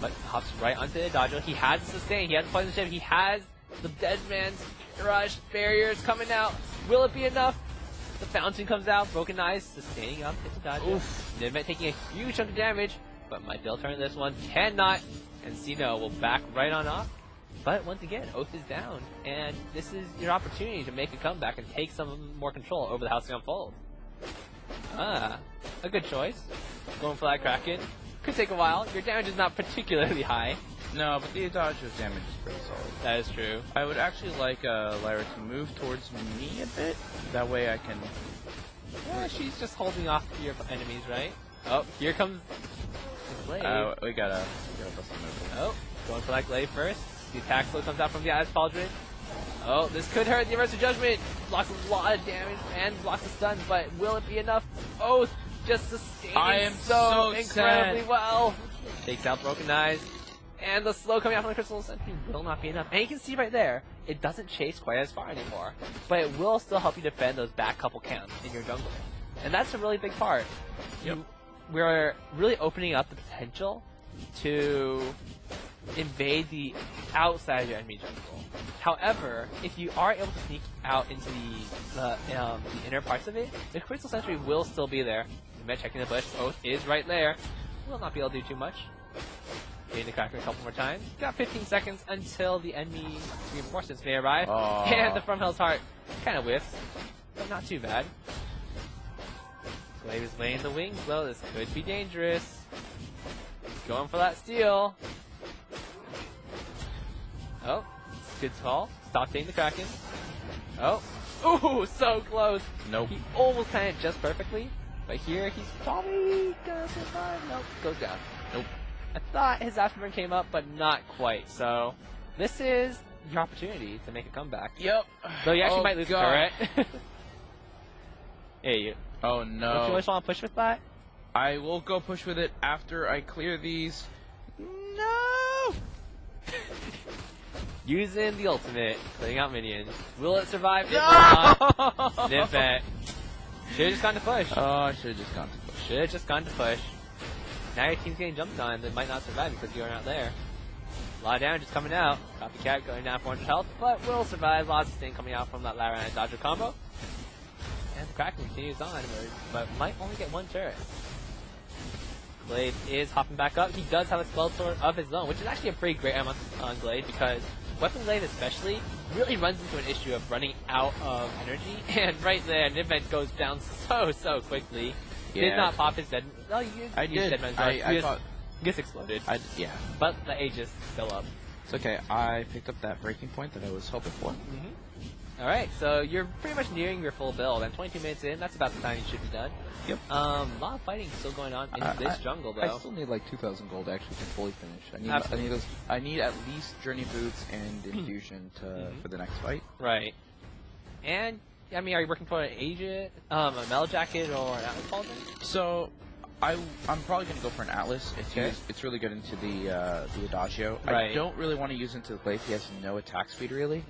But hops right onto the Dodge. He has the sustain. He has the poison chip. He has the Dead Man's Rush. Barriers coming out. Will it be enough? The fountain comes out. Broken Eyes sustaining up into Dodge. Nivek taking a huge chunk of damage. But might be able to turn this one. Cannot. And Sino will back right on off. But once again, Oath is down. And this is your opportunity to make a comeback and take some more control over the House of Unfold. A good choice. Going for that Kraken. Could take a while. Your damage is not particularly high. No, but the Dodge's damage is pretty solid. That is true. I would actually like Lyra to move towards me a bit. That way I can... Yeah, she's just holding off your enemies, right? Oh, here comes the Glaive. We gotta bust a move. Oh, going for that Glaive first. The attack slow comes out from the Ice Pauldron. Oh, this could hurt the Immersive Judgment. Blocks a lot of damage and blocks the stun, but will it be enough? Oath just sustaining so incredibly well. Takes out Broken Eyes. And the slow coming out from the Crystal Sentry will not be enough. And you can see right there, it doesn't chase quite as far anymore. But it will still help you defend those back couple camps in your jungle. And that's a really big part. Yep. We're really opening up the potential to invade the outside of your enemy jungle. However, if you are able to sneak out into the inner parts of it, the Crystal Sentry will still be there. Checking the bush, Oath is right there. Will not be able to do too much. Getting the Cracker a couple more times. Got 15 seconds until the enemy reinforcements may arrive. And the From Hell's Heart kind of whiffs, but not too bad. Glaive is laying the wings low. This could be dangerous. He's going for that steal. Oh, good call. Stop taking the Kraken. Oh, ooh, so close. Nope. He almost timed it just perfectly, but here he's probably gonna survive. Nope, goes down. Nope. I thought his afterburn came up, but not quite. So this is your opportunity to make a comeback. Yep. Though you actually might lose the turret. Hey, you. Oh no. Don't you always want to push with that? I will go push with it after I clear these. No! Using the ultimate, clearing out minions. Will it survive? It No! will not. Nivek. Should've just gone to push. Oh, I should've just gone to push. Should've just gone to push. Now your team's getting jumped on, they might not survive because you're not there. A lot of damage is coming out. Copycat going down 400 health, but will survive. Lots of sting coming out from that Lyra and Dodger combo. And the Kraken continues on, but might only get one turret. Glaive is hopping back up. He does have a spell sword of his own, which is actually a pretty great item on Glaive because Weapon Glaive especially really runs into an issue of running out of energy. And right there, Nivek goes down so quickly. Yeah. Did not pop his dead. No, you used dead man's rush. I thought. Gets exploded. Yeah. But the Aegis still up. It's okay. I picked up that breaking point that I was hoping for. Alright, so you're pretty much nearing your full build, and 22 minutes in, that's about the time you should be done. Yep. A lot of fighting still going on in this jungle, though. I still need like 2,000 gold actually to fully finish. I need at least journey boots and infusion for the next fight. Right. And I mean, are you working for an Aegis, a Metal Jacket, or an Atlas Pauldron? So, I'm probably gonna go for an Atlas. It's really good into the Adagio. Right. I don't really want to use into the Glaive. He has no attack speed really.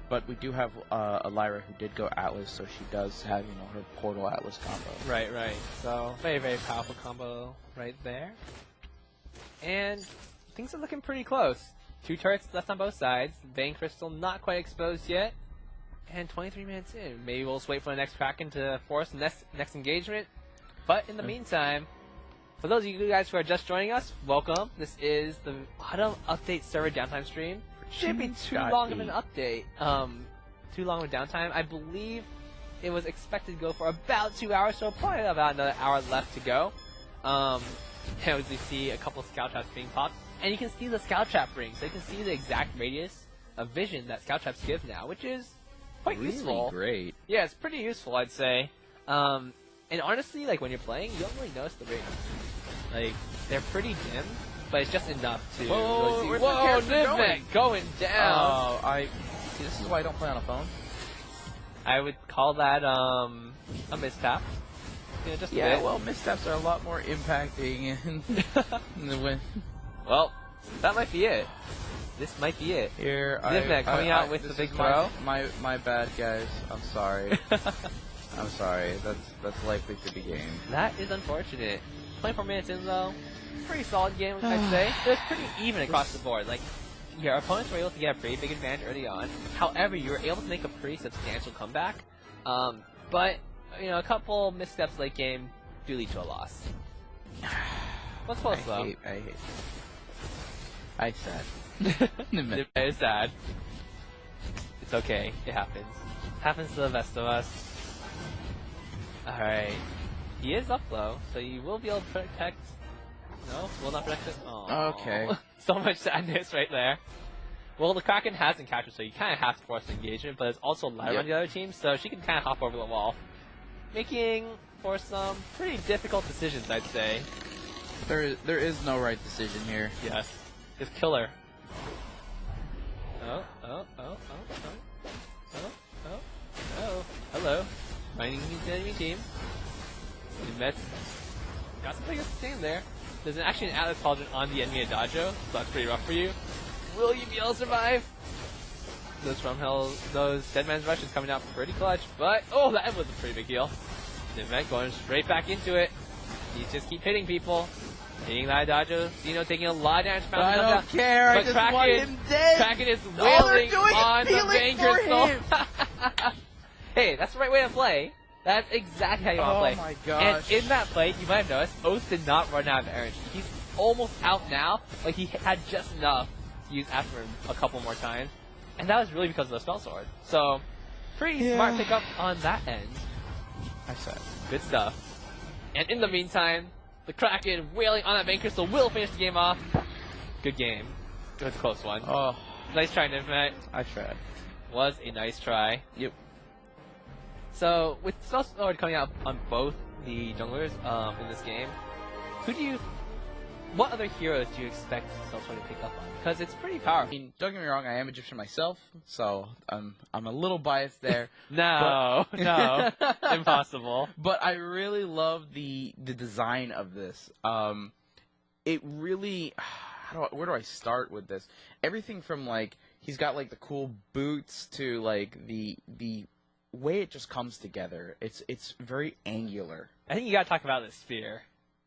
But we do have a Lyra who did go Atlas, so she does have, her Portal Atlas combo. Right. So, very powerful combo right there. And things are looking pretty close. 2 turrets left on both sides. Vein Crystal not quite exposed yet. And 23 minutes in. Maybe we'll just wait for the next Kraken to force the next engagement. But in the meantime, for those of you guys who are just joining us, welcome. This is the Autumn Update server downtime stream. Shouldn't be too long of an update. Too long of a downtime. I believe it was expected to go for about 2 hours, so probably about another hour left to go. As we see a couple scout traps being popped, and you can see the scout trap ring, so you can see the exact radius of vision that scout traps give now, which is quite useful. Great. Yeah, it's pretty useful, I'd say. And honestly, like when you're playing, you don't really notice the rings. Like they're pretty dim. But it's just enough to Whoa, really see. Whoa, Nivek going down. Oh, this is why I don't play on a phone. I would call that a mistap. You know, just a bit. well, missteps are a lot more impacting in the win. Well, that might be it. This might be it. Here, Zivnet coming out with the big throw. My bad, guys. I'm sorry. I'm sorry. That's likely to be game. That is unfortunate. 24 minutes in though, pretty solid game, I'd say. It was pretty even across the board. Like, your opponents were able to get a pretty big advantage early on. However, you were able to make a pretty substantial comeback. But you know, a couple missteps late game do lead to a loss. What's close though? I said. It's sad. It's okay. It happens. Happens to the best of us. Alright. He is up though, so you will be able to protect. No, will not protect it. Aww. Okay. So much sadness right there. Well, the Kraken hasn't captured, so you kind of have to force engagement, but it's also Lyra on the other team, so she can kind of hop over the wall. Making for some pretty difficult decisions, I'd say. There is no right decision here. Yes. Just kill her. Oh. Hello. Finding the enemy team. The Mets got some pretty good sustain there. There's actually an Atlas Cauldron on the enemy Adajo, so that's pretty rough for you. Will you be able to survive? Those from hell, those Dead Man's Rush is coming out pretty clutch, but oh, that was a pretty big heal. Zivnet going straight back into it. He's just keep hitting people. Hitting that Adajo, Dino taking a lot of damage. I don't care, I just want him dead! Kraken is wailing on the Vein Crystal. Hey, that's the right way to play. That's exactly how you want to play. Oh my gosh. And in that play, you might have noticed, Oath did not run out of energy. He's almost out now. Like, he had just enough to use after him a couple more times. And that was really because of the Spell Sword. So, pretty smart pickup on that end. I said. Good stuff. And in the meantime, the Kraken wailing on that Vein Crystal will finish the game off. Good game. It was a close one. Oh. Nice try, Nivmet. I tried. Was a nice try. Yep. So, with Spell Sword coming out on both the junglers in this game, what other heroes do you expect Spell Sword to pick up on? Because it's pretty powerful. I mean, don't get me wrong, I am Egyptian myself, so I'm a little biased there. No, impossible. But I really love the design of this. It really, where do I start with this? Everything from like he's got like the cool boots to like the way it just comes together. It's very angular. I think you gotta talk about this spear.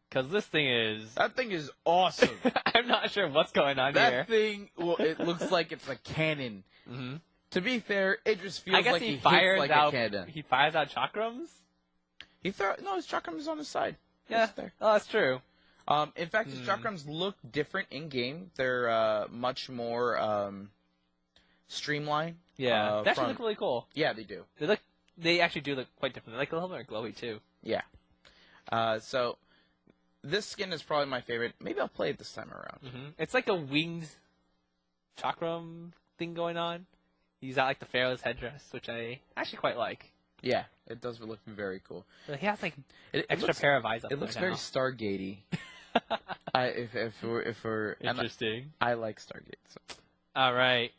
Because this thing is... That thing is awesome. I'm not sure what's going on here. That thing, well, it looks like it's a cannon. Mm-hmm. To be fair, it just feels like he fires hits like out, a cannon. He fires out chakrams? No, his chakrams is on his side. Yeah, oh, that's true. In fact, his chakrams look different in-game. They're much more streamlined. Yeah, they actually look really cool. Yeah, they do. They actually do look quite different. They like a little more glowy, too. Yeah. So... This skin is probably my favorite. Maybe I'll play it this time around. Mm-hmm. It's like a winged chakram thing going on. He's got like the Pharaoh's headdress, which I actually quite like. Yeah, it does look very cool. But he has like extra pair of eyes up there. It looks very Stargate-y. if we're interesting. I like Stargate. So. All right.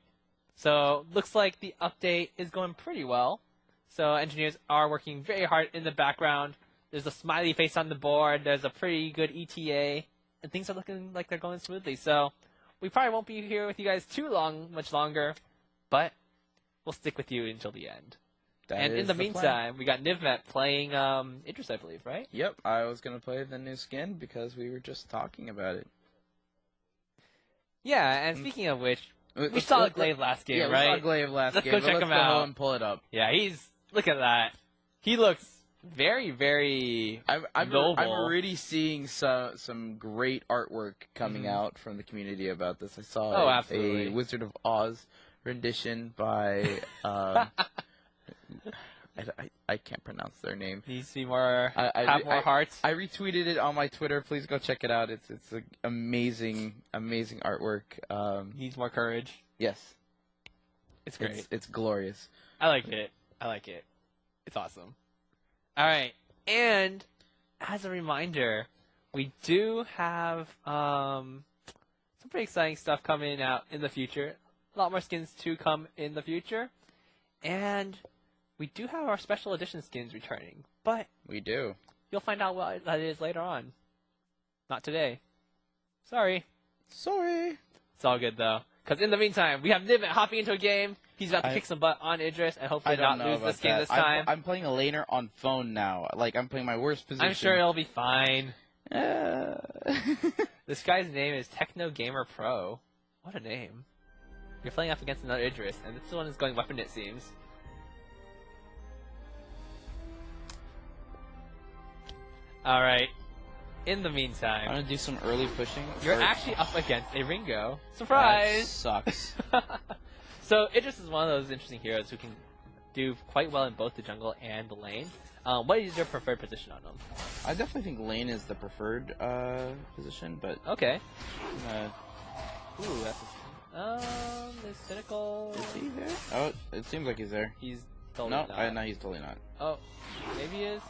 So looks like the update is going pretty well. So engineers are working very hard in the background. There's a smiley face on the board. There's a pretty good ETA, and things are looking like they're going smoothly. So we probably won't be here with you guys much longer, but we'll stick with you until the end. And in the meantime, we got Nivmet playing Idris, I believe, right? Yep, I was gonna play the new skin because we were just talking about it. Yeah, and speaking of which, we saw Glaive last game, right? Yeah, we saw Glaive last game. Let's go check him out. Let's and pull it up. Yeah, look at that. He looks very, very noble. I'm already seeing some great artwork coming out from the community about this. I saw a Wizard of Oz rendition by I can't pronounce their name. Needs to be more have more hearts. I retweeted it on my Twitter. Please go check it out. It's an amazing artwork. Needs more courage. Yes, it's great. It's glorious. I like it. It's awesome. All right, and as a reminder, we do have some pretty exciting stuff coming out in the future. A lot more skins to come in the future, and we do have our special edition skins returning, but We do. you'll find out what that is later on. Not today. Sorry. Sorry. It's all good though, because in the meantime, we have Niven hopping into a game. He's about to kick some butt on Idris and hopefully not lose this game this time. I'm playing a laner on phone now. Like, I'm playing my worst position. I'm sure it'll be fine. This guy's name is Techno Gamer Pro. What a name. You're playing up against another Idris, and this one is going weapon, it seems. Alright. In the meantime, I'm gonna do some early pushing. You're actually up against a Ringo. Surprise! That sucks. So Idris is one of those interesting heroes who can do quite well in both the jungle and the lane. What is your preferred position on him? I definitely think lane is the preferred position, but okay. Ooh, that's is Cynical. Is he there? Oh, it seems like he's there. He's totally not. No, he's totally not. Oh, maybe he is.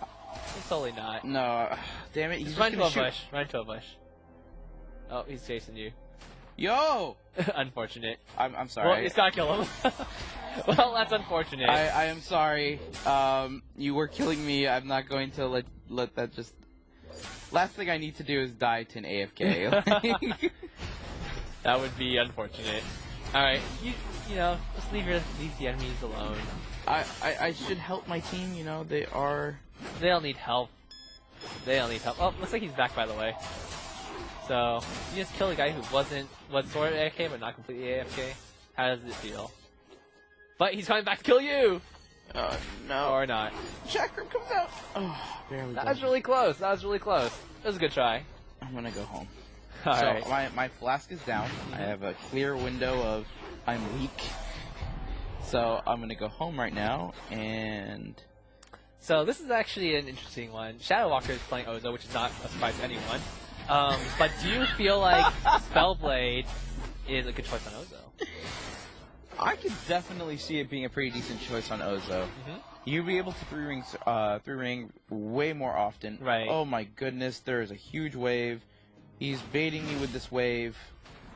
He's totally not. No, damn it! He's just run to a bush. Run to a bush. Oh, he's chasing you. Yo! Unfortunate. I'm sorry. Well, he's gotta kill him. Well, that's unfortunate. I am sorry. You were killing me. I'm not going to let that just. Last thing I need to do is die to an AFK. That would be unfortunate. All right, you know, just leave the enemies alone. I should help my team. You know, they don't need help. They don't need help. Oh, looks like he's back, by the way. So you just killed a guy who was sort of AFK but not completely AFK. How does it feel? But he's coming back to kill you. No. Or not. Chakram comes out. Oh, barely. That was really close. That was really close. It was a good try. I'm gonna go home. All so right. my flask is down. I have a clear window of I'm weak. So I'm gonna go home right now and. So this is actually an interesting one. Shadow Walker is playing Ozo, which is not a surprise to anyone. But do you feel like Spellblade is a good choice on Ozo? I could definitely see it being a pretty decent choice on Ozo. You'd be able to three ring way more often. Right. Oh my goodness, there is a huge wave. He's baiting me with this wave.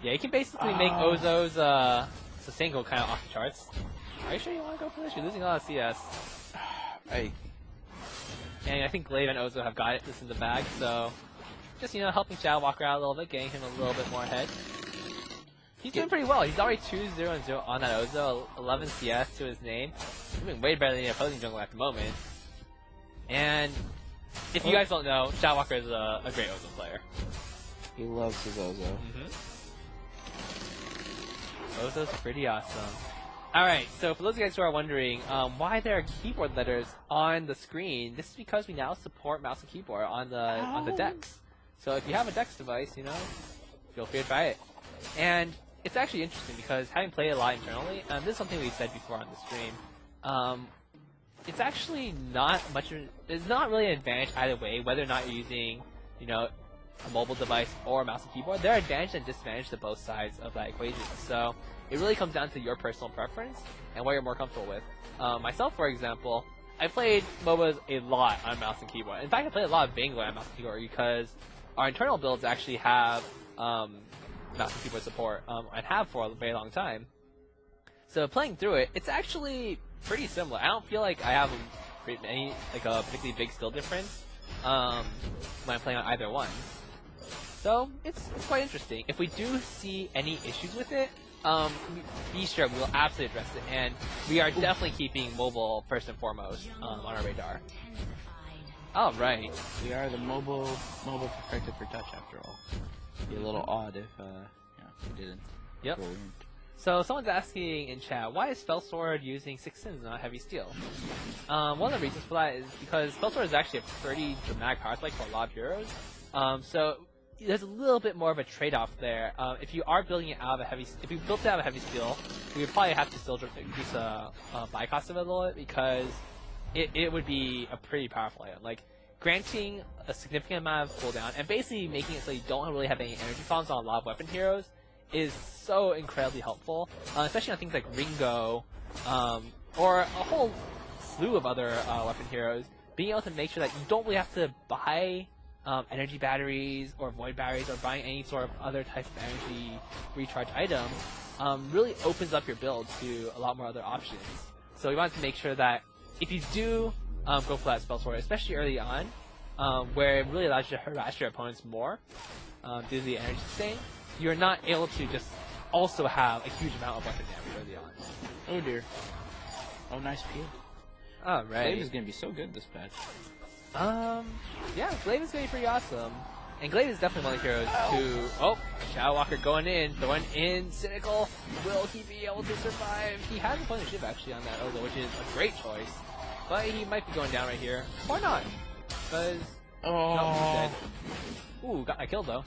Yeah, you can basically make Ozo's sustain go kind of off the charts. Are you sure you want to go for this? You're losing a lot of CS. And I think Glaive and Ozo have got this in the bag, so just, you know, helping Shadow Walker out a little bit, getting him a little bit more ahead. He's doing pretty well. He's already 2-0-0 on that Ozo, 11 CS to his name. He's doing way better than the opposing jungle at the moment. And if you guys don't know, Shadow Walker is a great Ozo player. He loves his Ozo. Ozo's pretty awesome. Alright, so for those of you guys who are wondering why there are keyboard letters on the screen, this is because we now support mouse and keyboard on the decks. So if you have a Dex device, you know, feel free to try it. And it's actually interesting because having played a lot internally, this is something we said before on the stream, it's actually not much of, it's not really an advantage either way, whether or not you're using, you know, a mobile device or a mouse and keyboard. There are advantages and disadvantages to both sides of that equation. So it really comes down to your personal preference and what you're more comfortable with. Myself, for example, I played MOBAs a lot on mouse and keyboard. In fact, I played a lot of Bangalore on mouse and keyboard because our internal builds actually have mouse and keyboard support and have for a very long time. So playing through it, it's actually pretty similar. I don't feel like I have any a particularly big skill difference when I'm playing on either one. So it's quite interesting. If we do see any issues with it, be sure we will absolutely address it, and we are definitely keeping mobile first and foremost on our radar. All right, we are the mobile perfected for touch after all. It'd be a little odd if we didn't. Yep. So someone's asking in chat, why is Spellsword using 6 sins and not Heavy Steel? One of the reasons for that is because Spellsword is actually a pretty dramatic power spike for a lot of heroes. So there's a little bit more of a trade-off there. If you are building it out of if you built it out of Heavy Steel, we would probably have to still increase the buy cost of it a little bit because it would be a pretty powerful item. Like granting a significant amount of cooldown and basically making it so you don't really have any energy farms on a lot of weapon heroes is so incredibly helpful, especially on things like Ringo, or a whole slew of other weapon heroes. Being able to make sure that you don't really have to buy energy batteries or void batteries or buying any sort of other type of energy recharge item really opens up your build to a lot more other options. So we wanted to make sure that if you do go for that spell sword, especially early on, where it really allows you to harass your opponents more due to the energy sustain, you're not able to just also have a huge amount of weapon damage early on. Oh dear. Oh, nice peel. Alright. Glaive is going to be so good this patch. Yeah, Glaive is going to be pretty awesome. And Glaive is definitely one of the heroes who... Oh, Shadow Walker going in, throwing in Cynical. Will he be able to survive? He has a point of shiv actually on that Ozo, which is a great choice. But he might be going down right here. Or not. Because... Oh. No, he's dead. Ooh, got a kill though.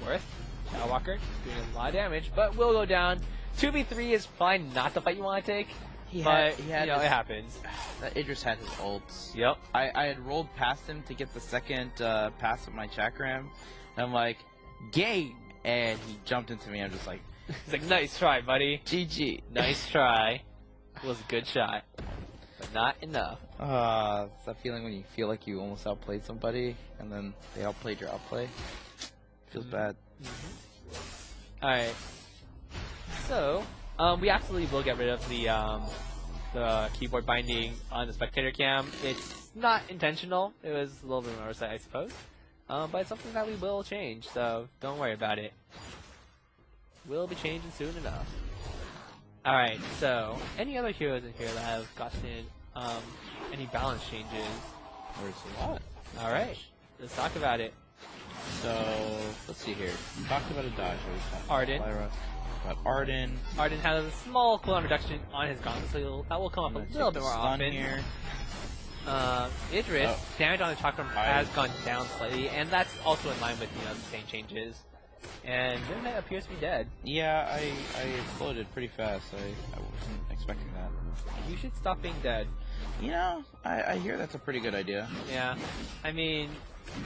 Worth. Shadow Walker doing a lot of damage, but will go down. 2v3 is fine, not the fight you want to take. He had you know, it happens. That Idris had his ults. Yep. I had rolled past him to get the second pass of my chakram. And I'm like, game! And he jumped into me. I'm just like... He's like, nice try, buddy. GG. Nice try. It was a good shot. But not enough. It's that feeling when you feel like you almost outplayed somebody, and then they outplayed your outplay. Feels bad. Alright. So, we absolutely will get rid of the keyboard binding on the spectator cam. It's not intentional. It was a little bit of an oversight, I suppose. But it's something that we will change, so don't worry about it. We'll be changing soon enough. Alright, so, any other heroes in here that have gotten any balance changes? There's a lot. Alright, let's talk about it. So, let's see here. We talked about a Dach. Arden. About Arden. Arden has a small cooldown reduction on his gauntlet, so that will come up a little bit more often. Here. Idris, damage on the chakram has gone down slightly, and that's also in line with the same changes. And Midnight appears to be dead. Yeah, I exploded pretty fast. I wasn't expecting that. You should stop being dead. You know, I hear that's a pretty good idea. Yeah. I mean,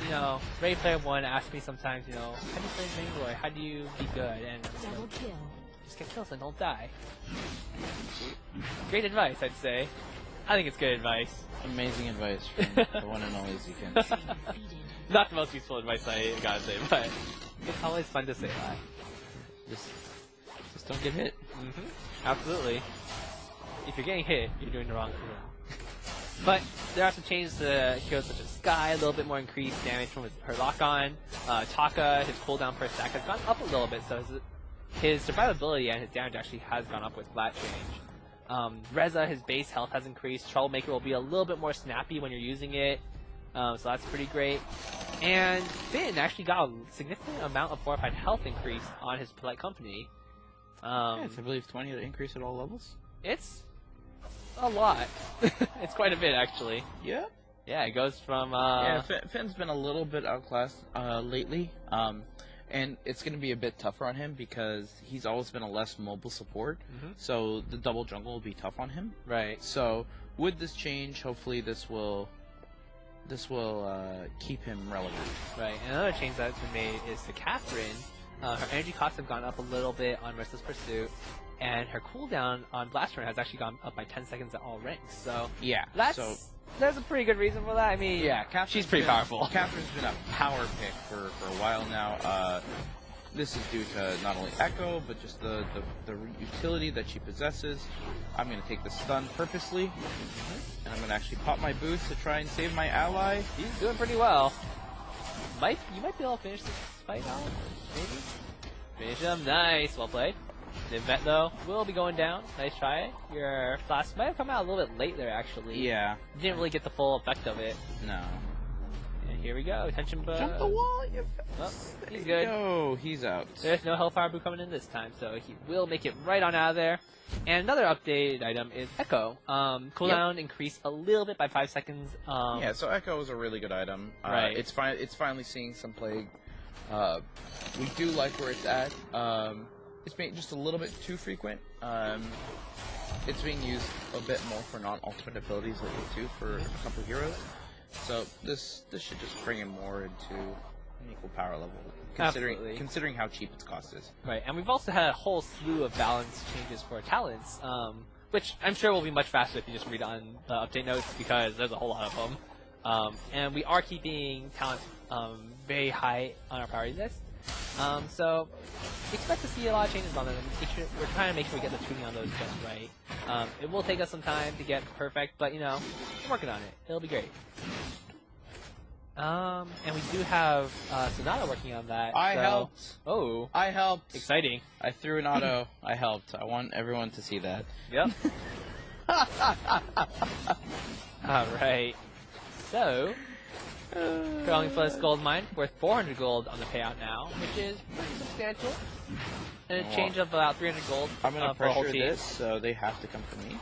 you know, Ready Player One asks me sometimes, you know, how do you play Vainglory? How do you be good? And you know, just get kills and don't die. Great advice, I'd say. I think it's good advice. Amazing advice from the one and only Zekin. Not the most useful advice I gotta say, but it's always fun to say that. Just don't get hit. Absolutely. If you're getting hit, you're doing the wrong thing. But there are some changes to heroes such as Sky, a little bit more increased damage from her lock-on. Taka, his cooldown per stack has gone up a little bit, so his survivability and his damage actually has gone up with that change. Reza, his base health has increased. Troublemaker will be a little bit more snappy when you're using it, so that's pretty great. And Finn actually got a significant amount of fortified health increase on his Polite Company. Yeah, it's, I believe, 20 to increase at all levels. It's a lot. It's quite a bit, actually. Yeah? Yeah, it goes from... Yeah, Finn's been a little bit outclassed lately. And it's going to be a bit tougher on him because he's always been a less mobile support. So the double jungle will be tough on him. Right. So with this change, hopefully this will keep him relevant. Right. And another change that's been made is to Catherine. Her energy costs have gone up a little bit on Merciless Pursuit, and her cooldown on Blast Run has actually gone up by 10 seconds at all ranks. So yeah, there's a pretty good reason for that. I mean, yeah, she's pretty powerful. Catherine's been a power pick for a while now. This is due to not only Echo, but just the utility that she possesses. I'm going to take the stun purposely, and I'm going to actually pop my boost to try and save my ally. He's doing pretty well. You might be able to finish this fight now, maybe? Finish him, nice, well played. The event though will be going down. Nice try. Your flash might have come out a little bit late there actually. Yeah. You didn't really get the full effect of it. No. And here we go. Attention bug. Jump the wall, you he's good. No, he's out. There's no Hellfire Brew coming in this time, so he will make it right on out of there. And another updated item is Echo. Cooldown increased a little bit by 5 seconds. Yeah, so Echo is a really good item. Right. It's finally seeing some play. We do like where it's at. It's being just a little bit too frequent. It's being used a bit more for non-ultimate abilities lately too for a couple of heroes. So this should just bring him more into an equal power level, considering how cheap its cost is. Right, and we've also had a whole slew of balance changes for talents, which I'm sure will be much faster if you just read on the update notes because there's a whole lot of them. And we are keeping talents very high on our priority list. So expect to see a lot of changes on them. We're trying to make sure we get the tuning on those just right. It will take us some time to get perfect, but you know, we're working on it. It'll be great. And we do have Sonata working on that. I helped. Oh, I helped. exciting. I threw an auto. I helped. I want everyone to see that. Yep. Alright. So, going for this gold mine, worth 400 gold on the payout now, which is pretty substantial. And a change of about 300 gold I'm going to for a whole pressure team. this, so they have to come for me.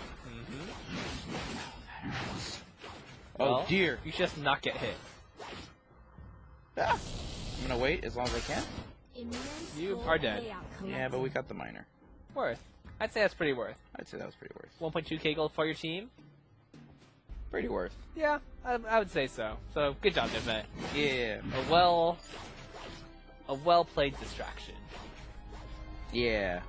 Oh Well, dear. You should just not get hit. Ah. I'm going to wait as long as I can. You are dead. Yeah, but we got the miner. Worth. I'd say that's pretty worth. I'd say that was pretty worth. 1.2k gold for your team? Pretty worth. Yeah, I would say so. So, good job, Nivmet. Yeah. A well-played distraction. Yeah.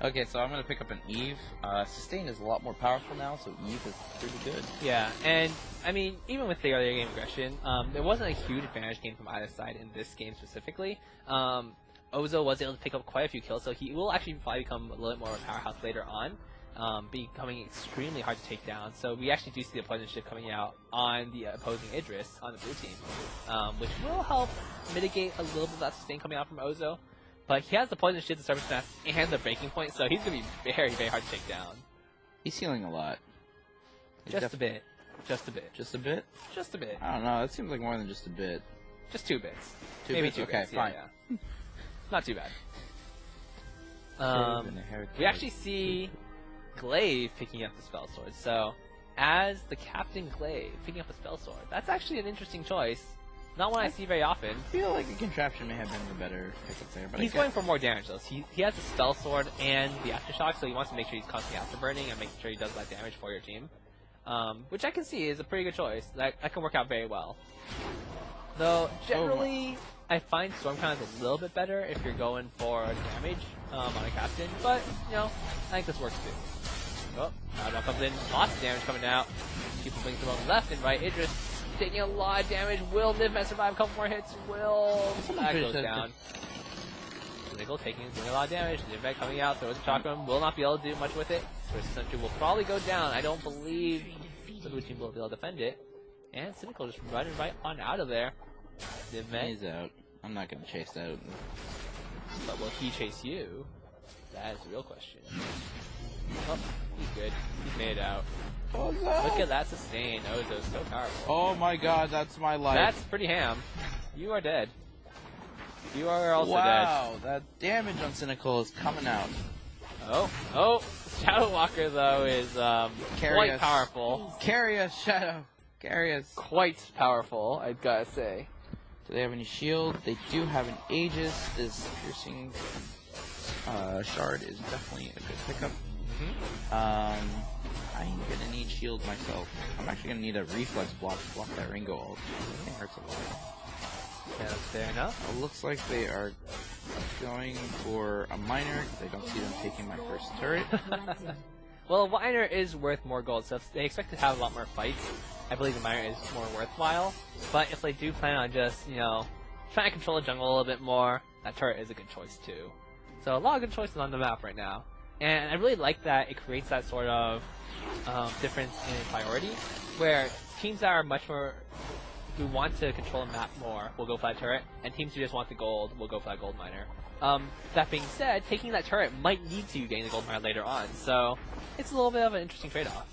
Okay, so I'm going to pick up an Eve. Sustain is a lot more powerful now, so Eve is pretty good. Yeah, and I mean, even with the earlier game aggression, there wasn't a huge advantage gained from either side in this game specifically. Ozo was able to pick up quite a few kills, so he will actually probably become a little bit more of a powerhouse later on, becoming extremely hard to take down. So we actually do see the poison shift coming out on the opposing Idris on the blue team, which will help mitigate a little bit of that sustain coming out from Ozo. But he has the poison shift, the service mass, and the breaking point, so he's going to be very, very hard to take down. He's healing a lot. Just a bit. Just a bit. Just a bit? Just a bit. I don't know, that seems like more than just a bit. Just 2 bits. 2 Maybe bits? 2 Okay, bits. fine. Yeah. Not too bad. We actually see Glaive picking up the spell sword. So, as the Captain Glaive picking up a spell sword, that's actually an interesting choice. Not one I see very often. I feel like a contraption may have been the better pickup there, but he's going for more damage though. So he has the spell sword and the aftershock, so he wants to make sure he's constantly afterburning and making sure he does that damage for your team. Which I can see is a pretty good choice. That can work out very well. Though generally, I find Stormcrown is a little bit better if you're going for damage on a captain, but you know, I think this works too. Oh, now comes in, lots of damage coming out. People bring them on left and right. Idris taking a lot of damage. Will Nivmet survive a couple more hits? Will that goes down. Nickel doing a lot of damage. Nivmet coming out, throws a chakram, will not be able to do much with it. First Sentry will probably go down. I don't believe the blue team will be able to defend it. And Cynical just running right on out of there. Nivmet. He's out. I'm not gonna chase that. But will he chase you? That is the real question. Oh, he's good. He's made it out. Look at that sustain. Ozo's so powerful. Oh my god, that's my life. That's pretty ham. You are dead. You are also dead. Wow, that damage on Cynical is coming out. Oh, Shadow Walker though is quite powerful. Carry us, Shadow. Carry us. Quite powerful, I've gotta say. Do they have any shield? They do have an Aegis. This piercing shard is definitely a good pickup. I'm gonna need shield myself. I'm actually gonna need a reflex block to block that Ringo ult. It hurts a lot. Yeah, that's fair enough. It looks like they are going for a miner because I don't see them taking my first turret. Well, a miner is worth more gold, so if they expect to have a lot more fights, I believe the miner is more worthwhile. But if they do plan on just, you know, trying to control the jungle a little bit more, that turret is a good choice too. So a lot of good choices on the map right now. And I really like that it creates that sort of difference in priority, where teams that are much more, who want to control a map more, will go for that turret, and teams who just want the gold will go for that gold miner. That being said, taking that turret might need to gain the gold miner later on, so it's a little bit of an interesting trade-off.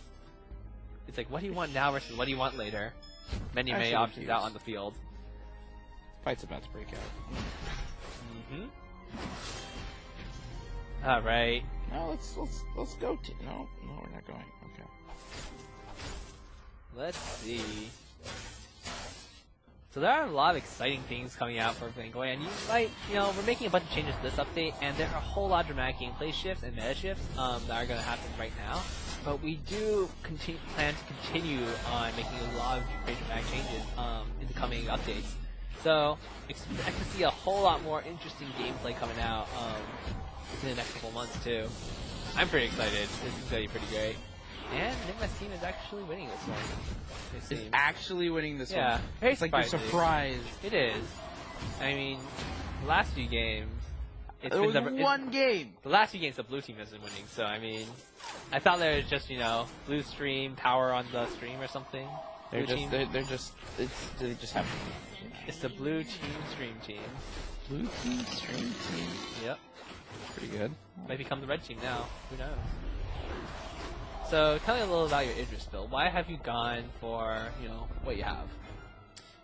It's like, what do you want now versus what do you want later? Many options out on the field. Fight's about to break out. Alright. No, let's go. No, we're not going. Okay. Let's see. So there are a lot of exciting things coming out for Vanguard, and we're making a bunch of changes to this update, and there are a whole lot of dramatic gameplay shifts and meta shifts that are going to happen right now. But we do plan to continue on making a lot of great dramatic changes in the coming updates. So expect to see a whole lot more interesting gameplay coming out in the next couple months too. I'm pretty excited. This is going to be pretty great. And Nigma's team is actually winning this one. It's actually winning this one. Very it's like you're surprised. It is. I mean, the last few games, it's There been was one game. the last few games the blue team has been winning. So I mean, I thought they were just blue stream power on the stream or something. They just have. It's the blue team stream team. Blue team stream team. Yep. Pretty good. Might become the red team now. Who knows? So tell me a little about your Idris build. Why have you gone for what you have?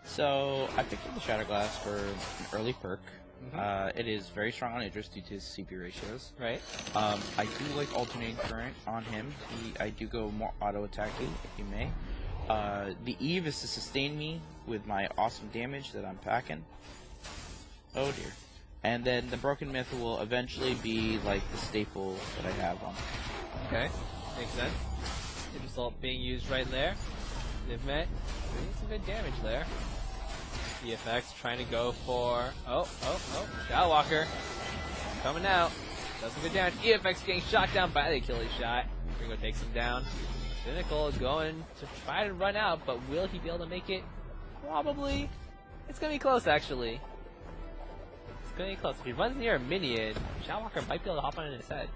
So I picked up the Shadow Glass for an early perk. Mm-hmm. It is very strong on Idris due to his CP ratios. Right. I do like alternating current on him. I do go more auto attacking, if you may. The Eve is to sustain me with my awesome damage that I'm packing. Oh dear. And then the Broken Myth will eventually be like the staple that I have on. Okay, makes sense. Idris ult being used right there. Nivmet doing some good damage there. EFX trying to go for Shadow Walker coming out. Does some good damage. EFX getting shot down by the Achilles shot. Ringo takes him down. Cynical is going to try to run out, but will he be able to make it? Probably. It's gonna be close actually. It's gonna be close. If he runs near a minion, Shadow Walker might be able to hop on in his head.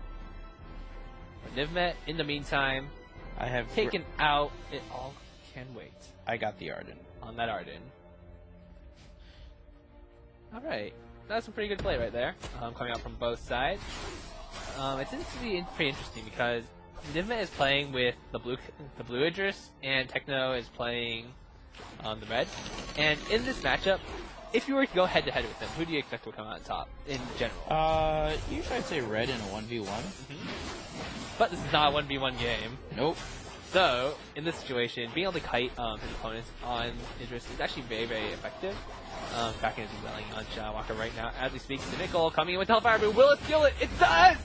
But Nivmet, in the meantime, I have taken out. It all can wait. I got the Arden. On that Arden. Alright. That's some pretty good play right there. Coming out from both sides. It seems to be pretty interesting because Nivmet is playing with the blue Idris, and Techno is playing the red. And in this matchup, if you were to go head to head with them, who do you expect will come out on top in general? Usually I'd say red in a 1v1. But this is not a 1v1 game. Nope. So, in this situation, being able to kite his opponents on Idris is actually very, very effective. Kraken is yelling on Shadow Walker right now as we speak. Nickel coming in with Hellfire, but will it steal it? It does!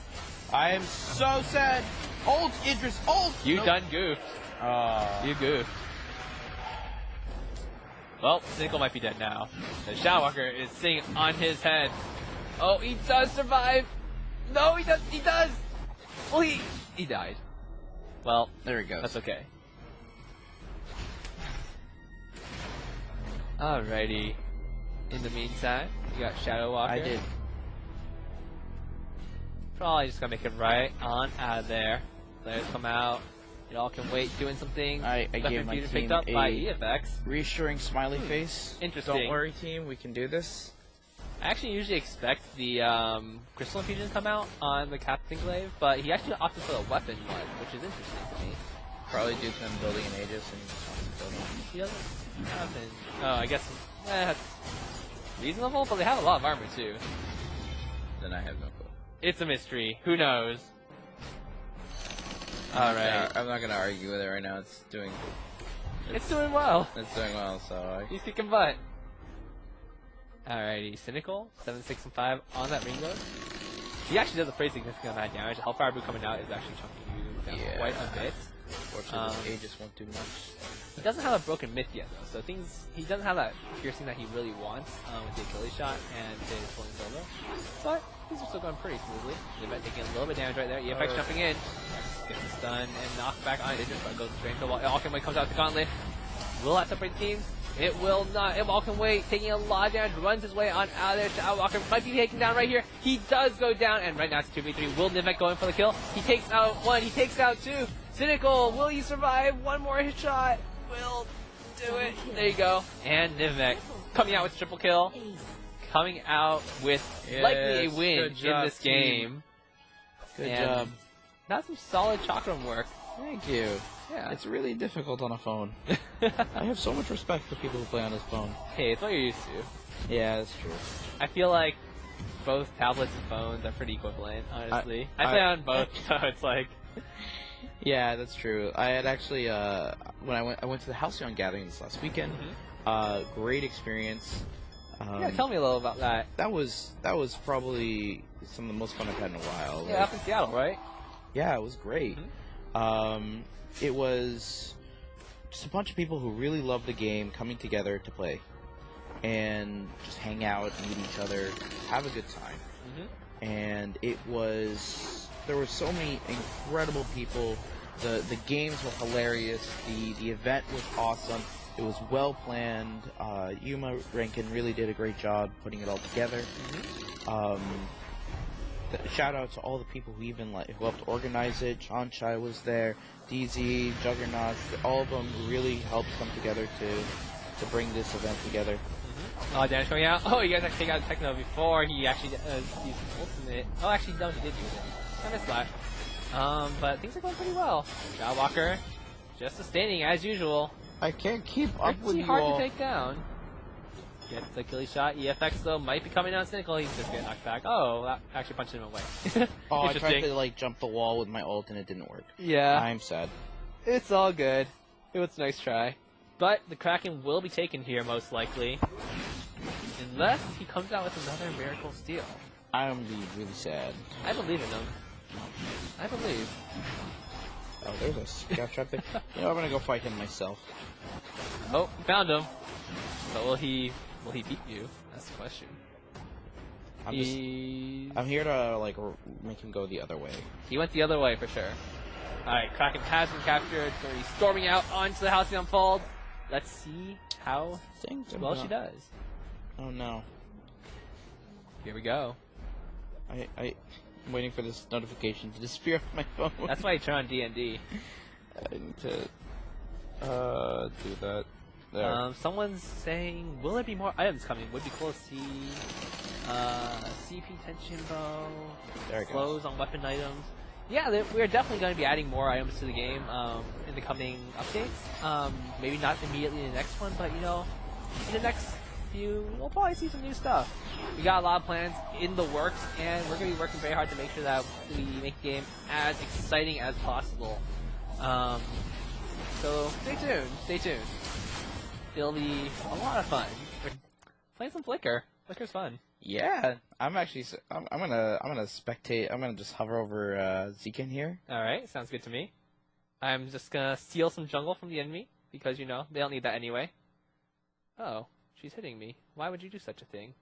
I am so sad. Ult, Idris, ult! You done goofed. You goofed. Well, Nickel might be dead now. The Shadow Walker is sitting on his head. Oh, he does survive! No, he does! Well, he died. Well, there he goes. That's okay. Alrighty. In the meantime, you got Shadow Walker. I did. Probably just gonna make it right on out of there. Players come out. It all can wait. Doing something. I gave my team picked up by EFX. Reassuring smiley face. Interesting. Don't worry, team. We can do this. I actually usually expect the Crystal Infusion to come out on the Captain Glaive, but he actually opted for the weapon one, which is interesting to me. Probably due to him building an Aegis and he just wants to build one. He doesn't have an... Oh, I guess that's reasonable, but they have a lot of armor too. Then I have no clue. It's a mystery. Who knows? Alright. I'm not gonna argue with it right now. It's doing well. It's doing well, so He's kicking butt. Alrighty, Cynical, 7, 6, and 5 on that Ringo. He actually does a pretty significant amount of damage. Hellfire Brew coming out is actually chunking you down quite a bit. Unfortunately, Aegis won't do much. He doesn't have a broken myth yet, though, so he doesn't have that piercing that he really wants with the Achilles shot and his pulling solo. But these are still going pretty smoothly. Nivmet taking a little bit of damage right there. EFX jumping in. Gets the stun and knocked back on Idris, but goes straight into Alchemy comes out the gauntlet. Will that separate the teams? It will not. It can wait, taking a lot of damage, runs his way on out of there. Shadow Walker might be taken down right here. He does go down, and right now it's 2v3. Will Nivmet go in for the kill? He takes out one, he takes out two. Cynical, will he survive? One more shot. Will do it. There you go. And Nivmet coming out with triple kill. Coming out with likely a win in this game. Good job. That's some solid chakram work. Thank you. Yeah. It's really difficult on a phone. I have so much respect for people who play on this phone. Hey, it's what you're used to. Yeah, that's true. I feel like both tablets and phones are pretty equivalent, honestly. I play on both, so it's like... Yeah, that's true. I had actually, when I went to the Halcyon Gathering this last weekend. Great experience. Yeah, tell me a little about that. That was probably some of the most fun I've had in a while. Yeah, up in Seattle, right? Yeah, it was great. It was just a bunch of people who really love the game coming together to play and just hang out, meet each other, have a good time. And there were so many incredible people. The games were hilarious. The event was awesome. It was well planned. Yuma Rankin really did a great job putting it all together. Shout out to all the people who who helped organize it. John Chai was there, DZ, Juggernauts, all of them really helped come together to bring this event together. Oh, damage coming out. Oh, you guys actually got Techno before he actually used his ultimate. Oh, actually, no, he did use it. I missed that. But things are going pretty well. Walker, just sustaining as usual. I can't keep up with you hard all. to take down. Gets the killy shot. EFX though might be coming down cynical. He's just getting knocked back. Oh, that actually punched him away. Oh, I tried to jump the wall with my ult and it didn't work. Yeah. I'm sad. It's all good. It was a nice try. But the Kraken will be taken here most likely. Unless he comes out with another miracle steal. I'm really sad. I believe in him. I believe. Oh, there's a scout trap there. You know, I'm gonna go fight him myself. Oh, found him. But will he beat you? That's the question. I'm here to make him go the other way. He went the other way for sure. Alright, Kraken has been captured, so he's storming out onto the house to unfold. Let's see how well she does. Oh no. Here we go. I'm waiting for this notification to disappear off my phone. That's why you turn on D&D. I need to do that. There. Someone's saying, will there be more items coming? Would be cool to see CP tension bow, flows on weapon items. Yeah, we're definitely going to be adding more items to the game in the coming updates. Maybe not immediately in the next one, but you know, in the next few, we'll probably see some new stuff. We got a lot of plans in the works, and we're going to be working very hard to make sure that we make the game as exciting as possible. So stay tuned. Stay tuned. It'll be a lot of fun. We're playing some Flicker. Flicker's fun. Yeah, I'm gonna spectate. I'm gonna just hover over Zekin here. All right, sounds good to me. I'm just gonna steal some jungle from the enemy because you know they don't need that anyway. Oh, she's hitting me. Why would you do such a thing?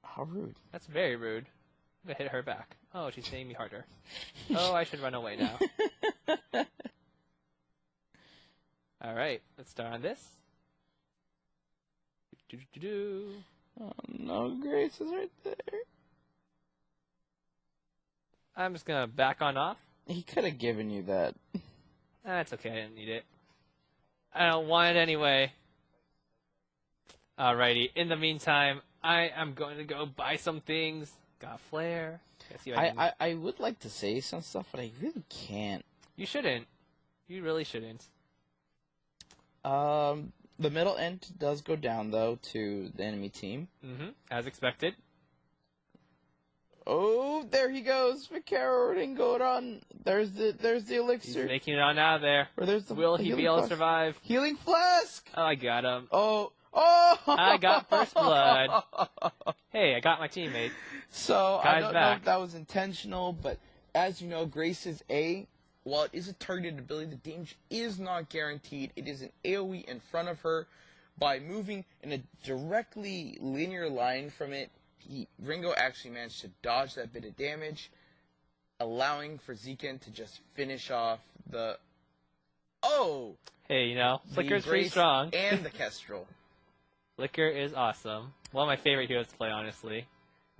How rude. That's very rude. I'm gonna hit her back. Oh, she's hitting me harder. Oh, I should run away now. All right, let's start on this. Oh no, Grace is right there. I'm just gonna back on off. He could have given you that. That's okay, I didn't need it. I don't want it anyway. Alrighty, in the meantime, I am going to go buy some things. Got flare. I would like to say some stuff, but I really can't. You shouldn't. You really shouldn't. The middle end does go down, though, to the enemy team. As expected. Oh, there he goes. Vaquero didn't go on. There's the elixir. He's making it on out of there. Or there's the Will he be able to survive? Healing flask! Oh, I got him. Oh! I got first blood. Hey, I got my teammate. So, I don't know if back. that was intentional, but as you know, Grace's A, while it is a targeted ability, the damage is not guaranteed. It is an AoE in front of her. By moving in a directly linear line from it, Ringo actually managed to dodge that bit of damage, allowing for Zekin to just finish off the... Oh! Hey, you know, Flicker's pretty strong. And the Kestrel. Flicker is awesome. One of my favorite heroes to play, honestly.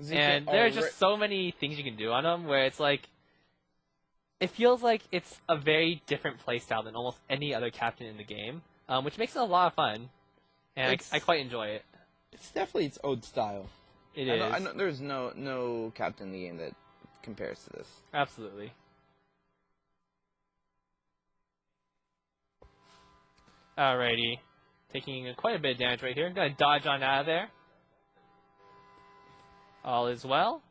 Zekin, And there's just so many things you can do on him where it's like... It feels like it's a very different playstyle than almost any other captain in the game, which makes it a lot of fun. And I quite enjoy it. It's definitely its own style. It is. I know there's no captain in the game that compares to this. Absolutely. Alrighty. Taking quite a bit of damage right here. I'm going to dodge on out of there. All is well.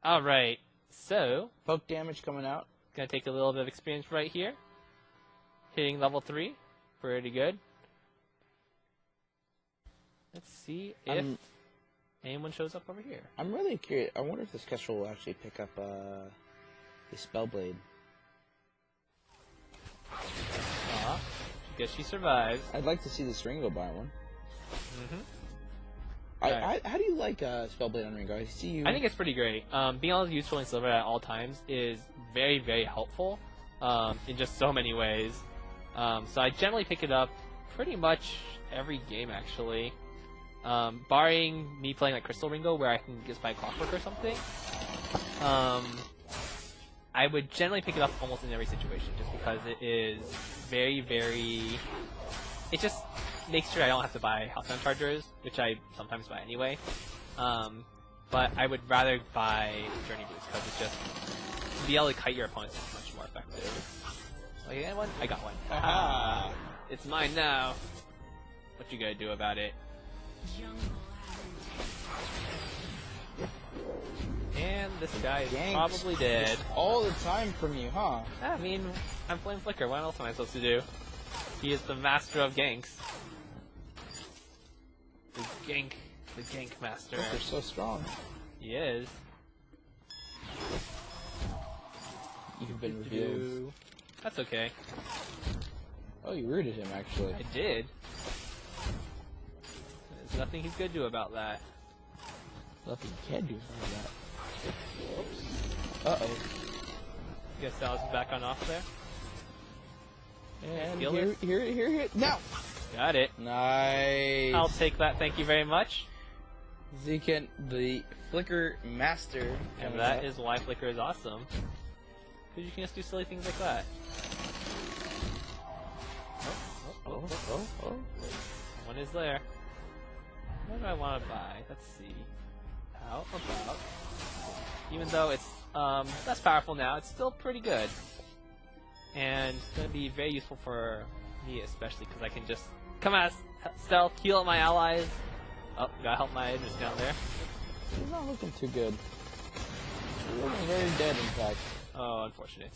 Alright. So, Poke damage coming out. going to take a little bit of experience right here. Hitting level 3. Pretty good. Let's see if anyone shows up over here. I'm really curious. I wonder if this Kestrel will actually pick up the Spellblade. Aw. Guess she survives. I'd like to see this Ringo buy one. Right. How do you like Spellblade on Ringo? I see you. I think it's pretty great. Being able to use Twirling Silver at all times is very, very helpful in just so many ways. So I generally pick it up pretty much every game, actually. Barring me playing like Crystal Ringo, where I can just buy Clockwork or something. I would generally pick it up almost in every situation, just because it is very, very... It just makes sure I don't have to buy House Sound Chargers, which I sometimes buy anyway. But I would rather buy Journey Boost, because it's just... To be able to kite your opponents is much more effective. Oh, you got one? I got one. Aha! It's mine now. What you gonna do about it? And this guy is Ganks. probably dead. All the time from you, huh? I mean, I'm playing Flicker. What else am I supposed to do? He is the master of ganks. The gank master. They're so strong. He is. You've been revealed. That's okay. Oh, you rooted him, actually. I did. There's nothing he's gonna do about that. Nothing you can do about that. Uh-oh. Guess that was back on off there. And Healer? here. Now! Got it. Nice. I'll take that, thank you very much. Zekan, the Flicker Master. And that is why Flicker is awesome. Because you can just do silly things like that. Oh. One is there. What do I want to buy? Let's see. How about... Even though it's less powerful now, it's still pretty good. And it's going to be very useful for me especially, because I can just come out stealth, heal up my allies. Oh, gotta help my Idris down there. He's not looking too good. He's looking very dead, in fact. Oh, unfortunate.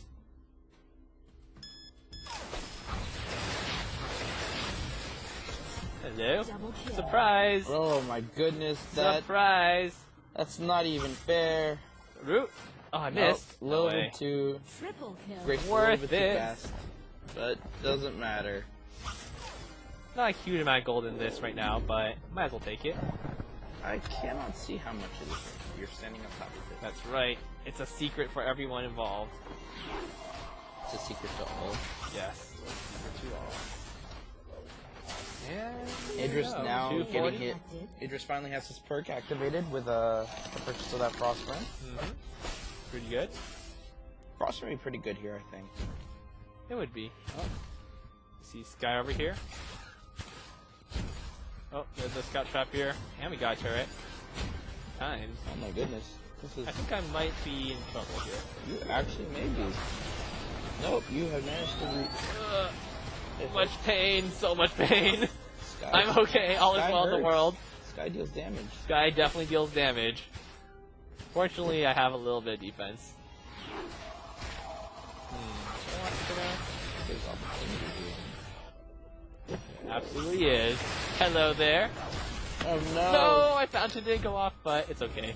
Hello. Surprise! Oh my goodness, Surprise! that's not even fair. Root! Oh, I missed. A No little way. bit too Triple kill. great, a Worth little bit too it. fast. But doesn't matter. Not a huge amount of gold in this right now, but might as well take it. I cannot see how much it is. You're standing on top of it. That's right. It's a secret for everyone involved. It's a secret to all. Yes. Secret to all. And Idris there we go. now 240. getting hit. Idris finally has his perk activated with the purchase of that Frostburn. Pretty good. Frostburn would be pretty good here, I think. It would be. Oh. See Sky over here. Oh, there's a scout trap here. And we got a turret. Times. Oh my goodness. This is... I think I might be in trouble here. You actually may be. Nope, you have managed to reach. Much pain, so much pain. Sky, I'm okay, all is Sky well in the hurts. world. Sky deals damage. Sky definitely deals damage. Fortunately, I have a little bit of defense. Do I want to go down? There's opportunity here. Absolutely is. Hello there. Oh no! No, I found it didn't go off, but it's okay.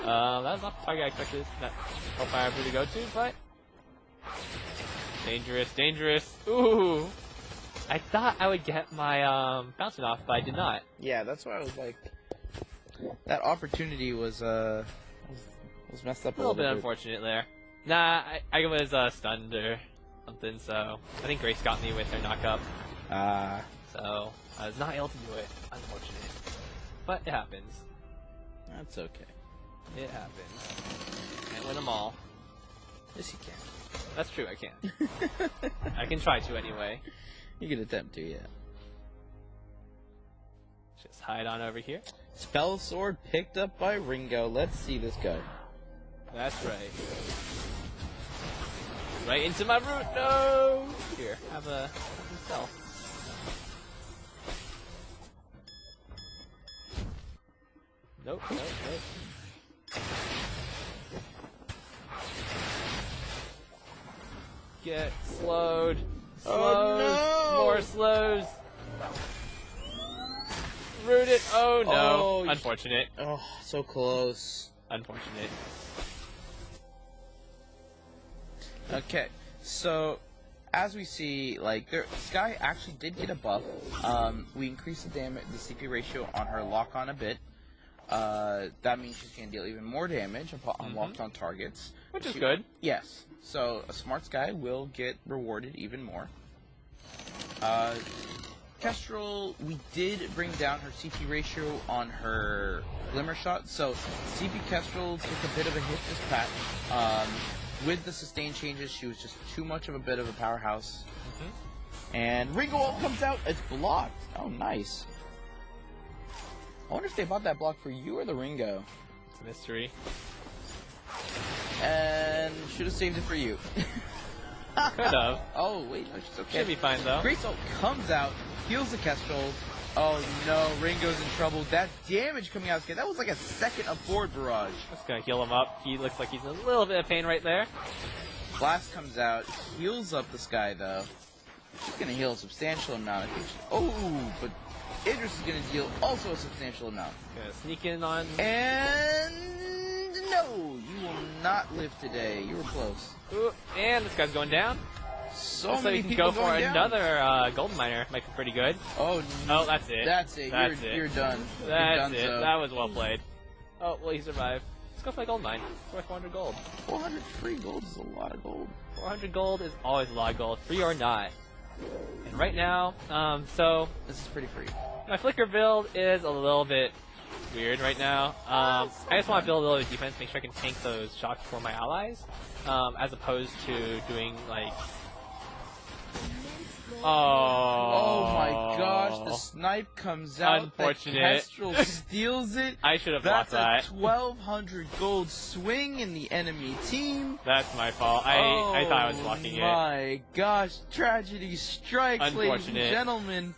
That's not the target I expected that Hellfire Brew to go to, but... Dangerous, dangerous. Ooh! I thought I would get my bouncing off, but I did not. Yeah, that's why I was like, that opportunity was messed up A little bit unfortunate there. Nah, I was stunned or something, so I think Grace got me with her knockup. So I was not able to do it. Unfortunate. But it happens. That's okay. It happens. Can't win them all. Yes, you can. That's true, I can. I can try to anyway. You can attempt to, yeah. Just hide on over here. Spell Sword picked up by Ringo. Let's see this go. That's right. Right into my root. No. Here, have yourself. Nope. Get slowed. Oh, no. More slows. Root it. Oh no. Oh, Unfortunate. Oh, so close. Unfortunate. Okay, so as we see, like, Sky actually did get a buff. We increased the damage, the CP ratio on her lock-on a bit. That means she's gonna deal even more damage on locked-on targets, Which is good. Yes. So a smart Sky will get rewarded even more. Kestrel, we did bring down her CP ratio on her Glimmer Shot, so CP Kestrel took a bit of a hit this patch. With the sustain changes, she was just too much of a bit of a powerhouse. And Ringo Ult comes out, it's blocked. Oh, nice. I wonder if they bought that block for you or the Ringo. It's a mystery. And should have saved it for you. Could have. Oh, wait, no, she's okay. Should be fine, though. Grace Ult comes out, heals the Kestrel. Oh no, Ringo's in trouble. That damage coming out, that was like a second of forward barrage. Just gonna heal him up. He looks like he's in a little bit of pain right there. Blast comes out, heals up this guy though. She's gonna heal a substantial amount. I think oh, but Idris is gonna deal also a substantial amount. Gonna sneak in on... And no, you will not live today. You were close. Ooh, and this guy's going down. So looks many like we can people go for going another down. Golden Miner. Might be pretty good. Oh, oh, that's it. That's it. That's You're done. That's You're done, it. so. That was well played. Oh, well, he survived. Let's go for a gold mine. It's worth 400 gold. 400 free gold is a lot of gold. 400 gold is always a lot of gold, free or not. And right now, so This is pretty free. my flicker build is a little bit weird right now. I just want to build a little bit of defense, make sure I can tank those shocks for my allies, as opposed to doing like. Oh my gosh, the snipe comes out. Unfortunate. The Kestrel steals it. I should have blocked That's that. a 1,200 gold swing in the enemy team. That's my fault. I thought I was blocking it. Oh my gosh, tragedy strikes, ladies and gentlemen.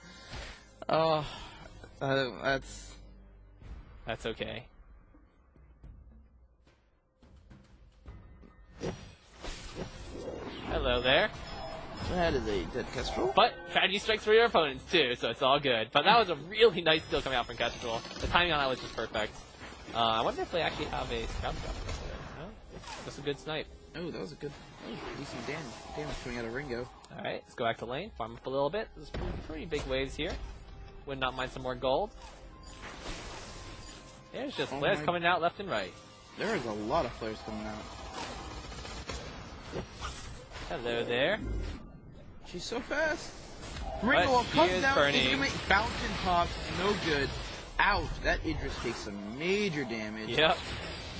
Oh, that's okay. Hello there. That is a dead Kestrel. But tragedy strikes for your opponents too, so it's all good. But that was a really nice steal coming out from Kestrel. The timing on that was just perfect. I wonder if they actually have a scout drop there. No? That's a good snipe. Oh, that was a good, decent damage coming out of Ringo. Alright, let's go back to lane, farm up a little bit. There's pretty big waves here. Would not mind some more gold. There's just flares coming out left and right. There is a lot of flares coming out. Hello there. She's so fast. Ringo comes down, burning. Fountain pop, no good. Ouch, that Idris takes some major damage. Yep.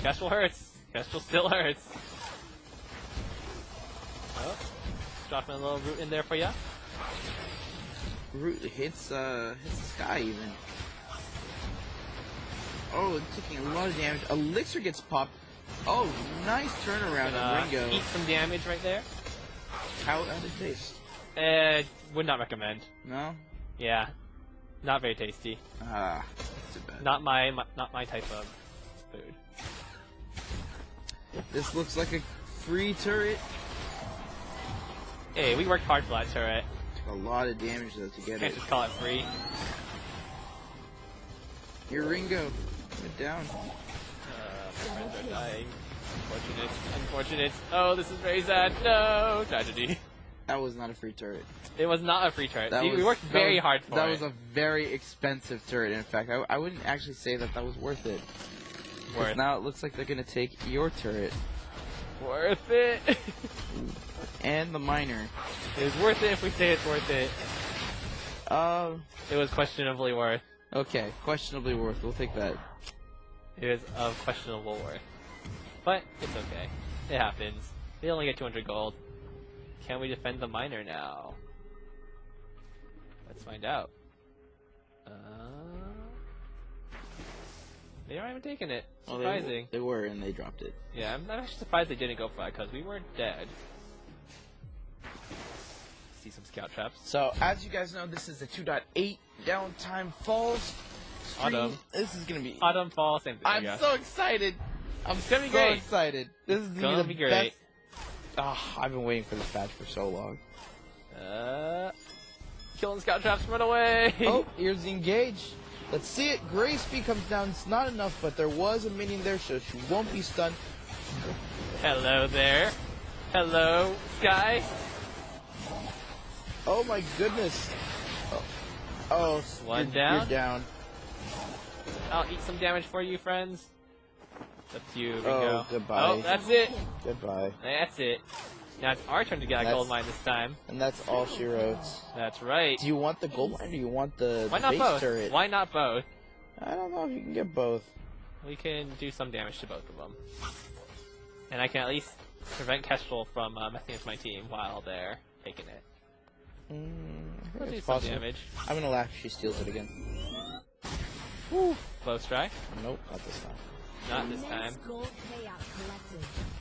Kestrel hurts. Kestrel still hurts. Oh, dropping a little root in there for ya. Root hits the sky even. Oh, it's taking a lot of damage. Elixir gets popped. Oh, nice turnaround on Ringo. Eat some damage right there. How did it taste? Would not recommend. No? Yeah. Not very tasty. Ah, too bad. Not my type of food. This looks like a free turret. Hey, we worked hard for that turret. Took a lot of damage though to get Can't it. just call it free. Here, Ringo. Went down. My friends are dying. Unfortunate. Oh, this is very sad. No! Tragedy. That was not a free turret. It was not a free turret. That See, we worked very hard for it. That was a very expensive turret. In fact, I wouldn't actually say that was worth it. Worth. Now it looks like they're going to take your turret. Worth it. And the miner. It was worth it if we say it's worth it. It was questionably worth. Okay, questionably worth. We'll take that. It was of questionable worth. But it's okay. It happens. They only get 200 gold. Can we defend the miner now? Let's find out. They aren't even taking it. Surprising. Well, they were, and they dropped it. Yeah, I'm actually surprised they didn't go for that because we weren't dead. See some scout traps. So, as you guys know, this is the 2.8 downtime falls stream. Autumn. This is gonna be Autumn, fall, same thing. I'm so excited. I'm It's gonna be great. excited. This is Gonna be great. best. I've been waiting for this patch for so long. Killing scout traps, run away! Oh, here's the engage. Let's see it. Grace speed comes down. It's not enough, but there was a minion there, so she won't be stunned. Hello there. Hello, Sky. Oh my goodness. Oh, One you're down. You're down. I'll eat some damage for you, friends. It's up to you, Ringo. Oh, goodbye. Oh, that's it. Goodbye. That's it. Now it's our turn to get a gold mine this time. And that's all she wrote. That's right. Do you want the gold mine or do you want the Why not base both? turret? Why not both? I don't know if you can get both. We can do some damage to both of them. And I can at least prevent Kestrel from messing with my team while they're taking it. Let's do some damage. I'm gonna laugh if she steals it again. Woo. Close strike. Nope, not this time. Not this time.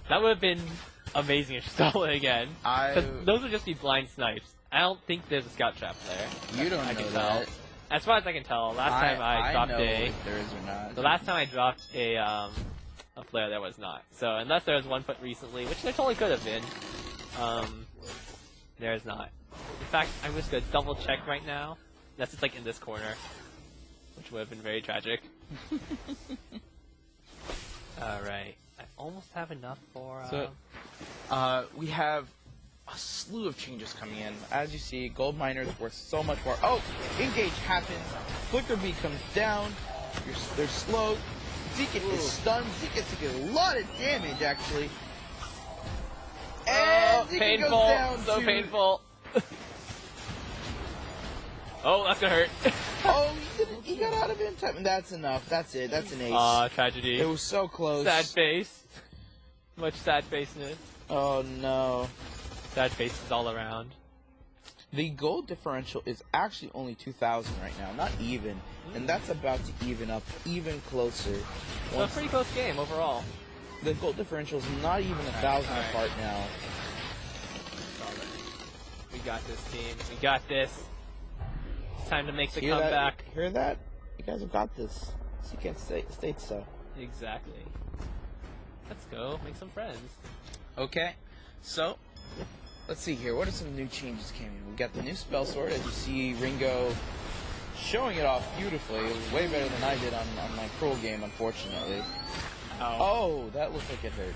That would have been amazing if she stole it again. Those would just be blind snipes. I don't think there's a scout trap there. You don't know that. As far as I can tell, last time I dropped know if there is or not. The last time I dropped a flare, there was not. So unless there was one put recently, which there totally could have been, there is not. In fact, I'm just gonna double check right now. That's just like in this corner, which would have been very tragic. Alright, I almost have enough for. We have a slew of changes coming in. As you see, gold miners worth so much more. Oh, engage happens. Flicker beat comes down. They're slow. Zeke is stunned. Zeke gets a lot of damage actually. And Zeke painful, goes down so to... painful. Oh, that's gonna hurt. Oh, he got out of it in time. That's enough. That's it. That's an ace. Aw, tragedy. It was so close. Sad face. Much sad faceness. Oh no. Sad faces all around. The gold differential is actually only 2,000 right now, not even. And that's about to even up even closer. So a pretty close game overall. The gold differential is not even 1,000 apart now. We got this, team. We got this. It's time to make the comeback. Hear that? You guys have got this. So you can't state so. Exactly. Let's go make some friends. Okay, so let's see here. What are some new changes came in? We got the new spell sword, as you see Ringo showing it off beautifully. It was way better than I did on my cruel game, unfortunately. Oh, that looked like it hurt.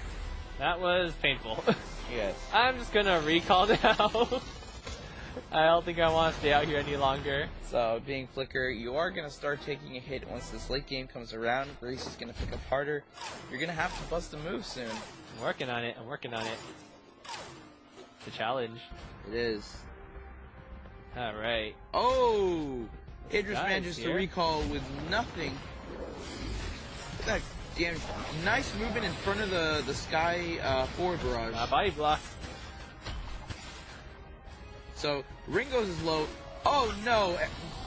That was painful. Yes. I'm just gonna recall now. I don't think I want to stay out here any longer. So, being Flicker, you are going to start taking a hit once this late game comes around. Grace is going to pick up harder. You're going to have to bust a move soon. I'm working on it. I'm working on it. It's a challenge. It is. Alright. Oh! Idris manages to recall with nothing. That damn nice movement in front of the Sky forward barrage. Body block. So, Ringo's is low. Oh no!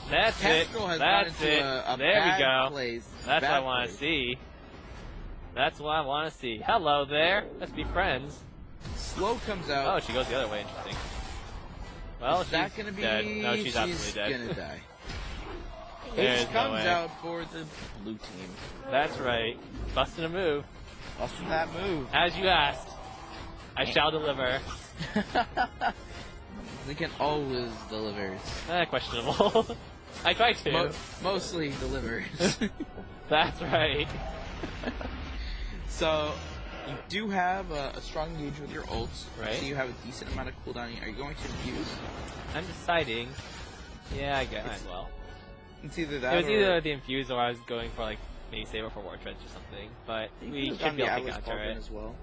That's Kestrel has gone into a there bad we go. place. That's what I Bad want to place. see. That's what I want to see. Hello there. Let's be friends. Slow comes out. Oh, she goes the other way. Interesting. Well, Is that gonna be dead. No, she's absolutely dead. Gonna die. There's Ace no comes way. out for the blue team. That's right. Busting a move. Busting that move. As you asked, I shall deliver. Lincoln always delivers. Questionable. I try to. Mostly delivers. That's right. So, you do have a strong engage with your ults. Right. So you have a decent amount of cooldown. Are you going to infuse? I'm deciding. Yeah, I guess might as well. It's either that It was or either the infuse or I was going for like maybe Saber for War Treads or something. But we should be able to counter it. As well.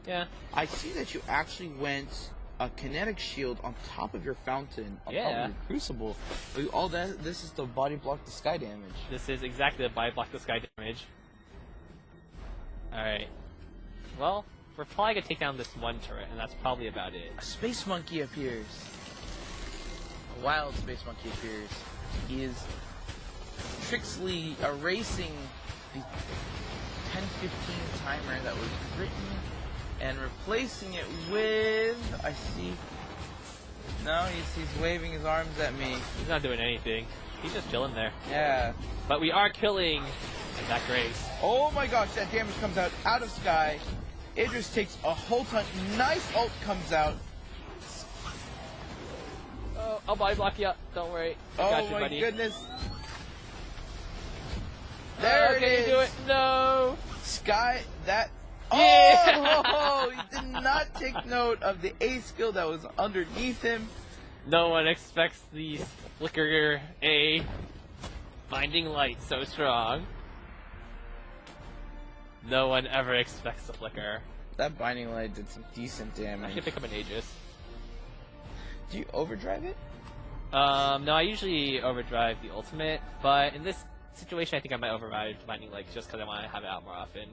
Yeah. I see that you actually went a kinetic shield on top of your fountain, on top of your crucible. All that. This is to body block the sky damage. This is exactly the body block the sky damage. Alright. Well, we're probably gonna take down this one turret, and that's probably about it. A space monkey appears. A wild space monkey appears. He is tricksily erasing the 10-15 timer that was written and replacing it with, I see, no, he's waving his arms at me. He's not doing anything. He's just chilling there. Yeah. But we are killing that Grace. Oh my gosh, that damage comes out of Sky. Idris takes a whole ton. Nice ult comes out. Oh, I'll body block you. Don't worry. I Oh got you, my buddy. goodness. There it can is. you do it? No. Sky, that. Yeah. Oh, he did not take note of the A skill that was underneath him. No one expects the Flicker A binding light so strong. No one ever expects the Flicker. that Binding Light did some decent I damage. should pick up an Aegis. Do you overdrive it? No, I usually overdrive the ultimate, but in this situation, I think I might override Binding Light just because I want to have it out more often.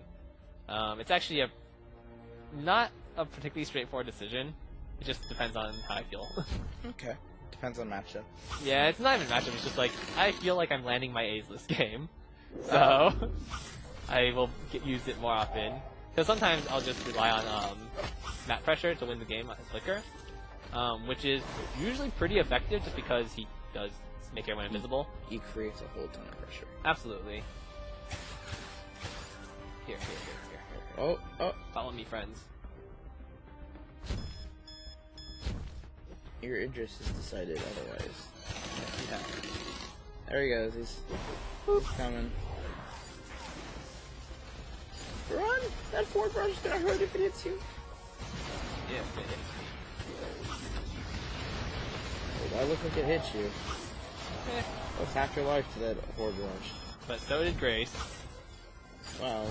It's actually not a particularly straightforward decision. It just depends on how I feel. Okay. Depends on matchup. Yeah, it's not even matchup. It's just like I feel like I'm landing my A's this game, so I will use it more often. Because sometimes I'll just rely on map pressure to win the game on Flicker, which is usually pretty effective just because he does make everyone invisible. He creates a whole ton of pressure. Absolutely. Here. Oh. Follow me, friends. Your Idris has decided otherwise. Yeah. There he goes. He's coming. Run! That forward rush is gonna hurt if it hits you. Yes, it hits me. That looks like it hits you. That's half your life to that forward rush. But so did Grace. Wow.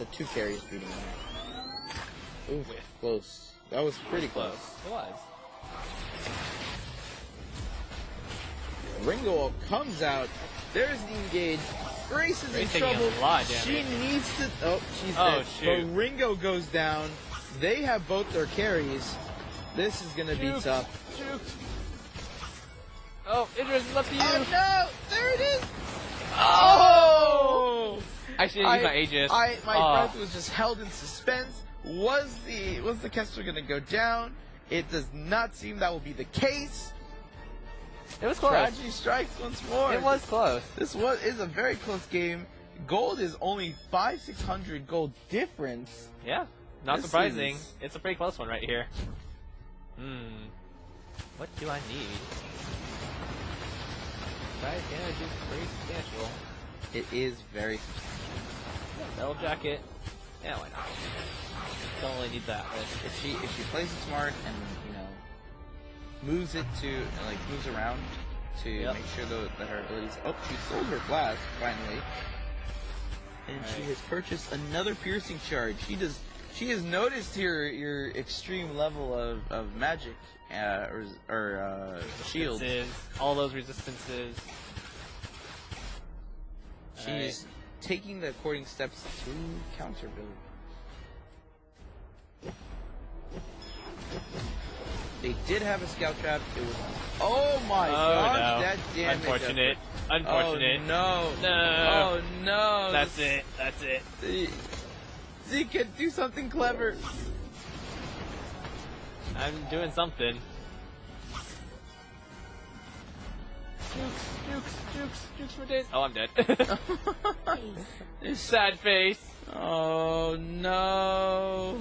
The 2 carries beating him. Ooh, close. That was pretty close. It was. Ringo comes out. There's the engage. Grace is in taking trouble. a lot of She damage. needs to. Oh, she's Oh, dead. shoot. But Ringo goes down. They have both their carries. This is gonna be Juke. tough. Juke. Oh, Idris is up to you. Oh no! There it is. Oh! I should have used my Aegis. My breath was just held in suspense. Was the Kessler gonna go down? It does not seem that will be the case. It was close. Tragedy strikes once more. It was close. This is a very close game. Gold is only 500-600 gold difference. Yeah, not This surprising. is- It's a pretty close one right here. What do I need? Price damage is pretty substantial. It is very. Metal jacket. Yeah, why not? Don't really need that. But If she plays it smart and moves it to moves around to Yep. make sure that her abilities. Oh, she sold her flash finally, and she Right. has purchased another piercing charge. She has noticed your extreme level of magic or shield. resistances, all those resistances. She's taking the according steps to counter build. They did have a scout trap. It was. Oh my gosh, no. that damage. Unfortunate. Unfortunate. Oh no. No. Oh no. That's it. That's it. Zeke, do something clever. I'm doing something. Jukes for days. Oh, I'm dead. Sad face. Oh no.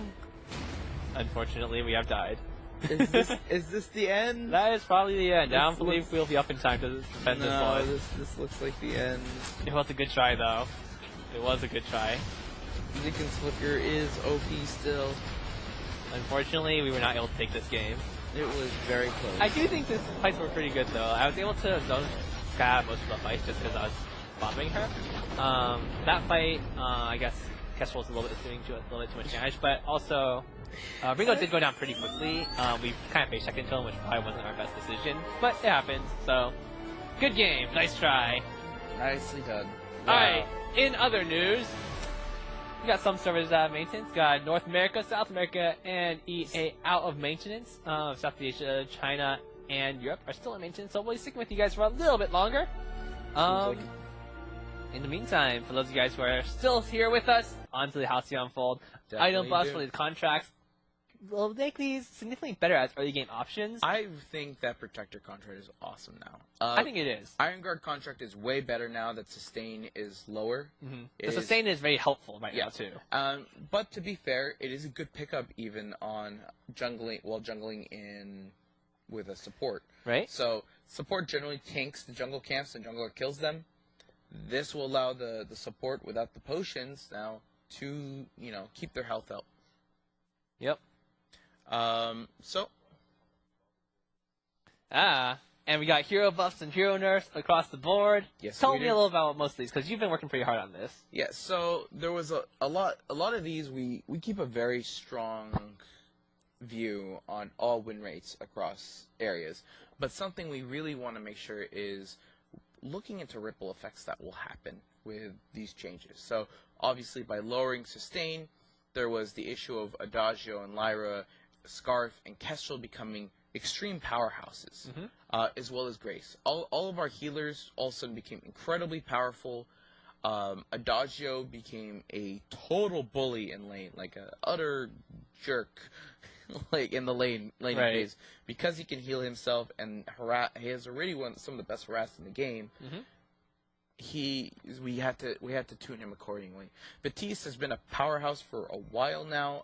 Unfortunately, we have died. Is this the end? That is probably the end. I This don't believe looks- we'll be up in time to defend this No, one. this looks like the end. It was a good try, though. It was a good try. Dickens Flicker is OP still. Unfortunately, we were not able to take this game. It was very close. I do think the fights were pretty good, though. I was able to zone Sky most of the fights just because I was bombing her. That fight, I guess Kestrel was doing a little bit too much damage, but also Ringo did go down pretty quickly. We kind of face checked into him, which probably wasn't our best decision, but it happens. So, good game, nice try. Nicely done. Alright, in other news, we got some servers out of maintenance. Got North America, South America, and EA out of maintenance. Southeast Asia, China, and Europe are still in maintenance, so we'll be sticking with you guys for a little bit longer. In the meantime, for those of you guys who are still here with us, on to the Halcyon Unfold. Item buffs for these contracts will make these significantly better as early game options. I think that Protector contract is awesome now. I think it is. Iron Guard contract is way better now that Sustain is lower. The sustain is very helpful right now, too. But to be fair, it is a good pickup even on jungling, while jungling in with a support. Right? So support generally tanks the jungle camps and jungler kills them. This will allow the support without the potions now to, keep their health up. Yep. So And we got hero buffs and hero nerfs across the board. Yes, Tell we me do. a little about most of these, because you've been working pretty hard on this. Yeah, so there was a lot of these. We keep a very strong view on all win rates across areas, but something we really want to make sure is looking into ripple effects that will happen with these changes. So obviously by lowering sustain, there was the issue of Adagio and Lyra, Scarf, and Kestrel becoming extreme powerhouses, as well as Grace. All of our healers all of a sudden became incredibly powerful. Adagio became a total bully in lane, like an utter jerk, like in the lane phase, because he can heal himself and he has already won some of the best harass in the game. We had to tune him accordingly. Batiste has been a powerhouse for a while now.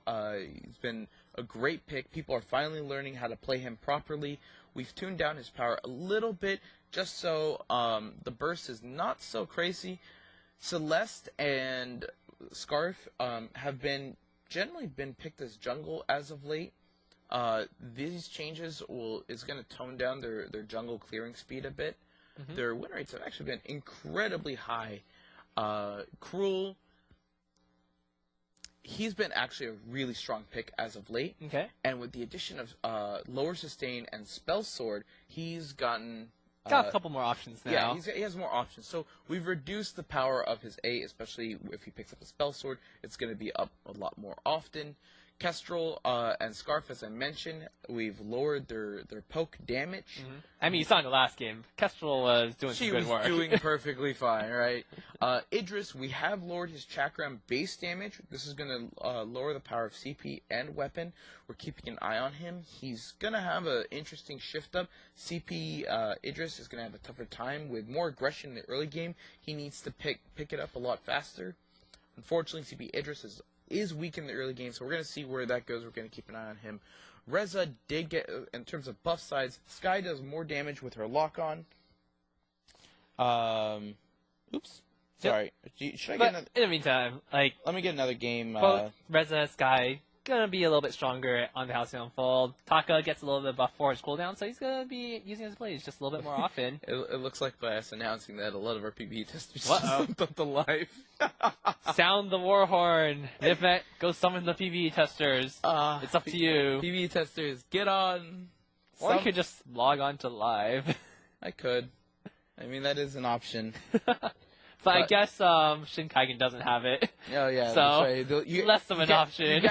He's been a great pick. People are finally learning how to play him properly. We've tuned down his power a little bit just so the burst is not so crazy. Celeste and Scarf have generally been picked as jungle as of late. These changes is going to tone down their jungle clearing speed a bit. Their win rates have actually been incredibly high. Cruel, he's been actually a really strong pick as of late. Okay. And with the addition of lower sustain and spell sword, he's gotten Got a couple more options now. Yeah, he has more options. So we've reduced the power of his A, especially if he picks up a spell sword. It's going to be up a lot more often. Kestrel and Scarf, as I mentioned, we've lowered their poke damage. I mean, you saw in the last game, Kestrel was doing some good work. She was doing perfectly fine, right? Idris, we have lowered his chakram base damage. This is going to lower the power of CP and weapon. We're keeping an eye on him. He's going to have an interesting shift up. CP Idris is going to have a tougher time with more aggression in the early game. He needs to pick it up a lot faster. Unfortunately, CP Idris is weak in the early game, so we're going to see where that goes. We're going to keep an eye on him. Reza did get, in terms of buff sides, Skye does more damage with her lock-on. Oops. Sorry. Should I get another... in the meantime, like... Let me get another game. Both Reza, Skye, gonna be a little bit stronger on the Halcyon Fold. Taka gets a little bit of buff for his cooldown, so he's gonna be using his blades just a little bit more often. It looks like by us announcing that a lot of our PvE testers Uh-oh. up the live. Sound the war horn. Nivmet, go summon the PvE testers. It's up to you. PvE testers, get on. Or you could just log on to live. I could. I mean, that is an option. But I guess Shin Kaigen doesn't have it. Oh yeah, so that's right. less of an option.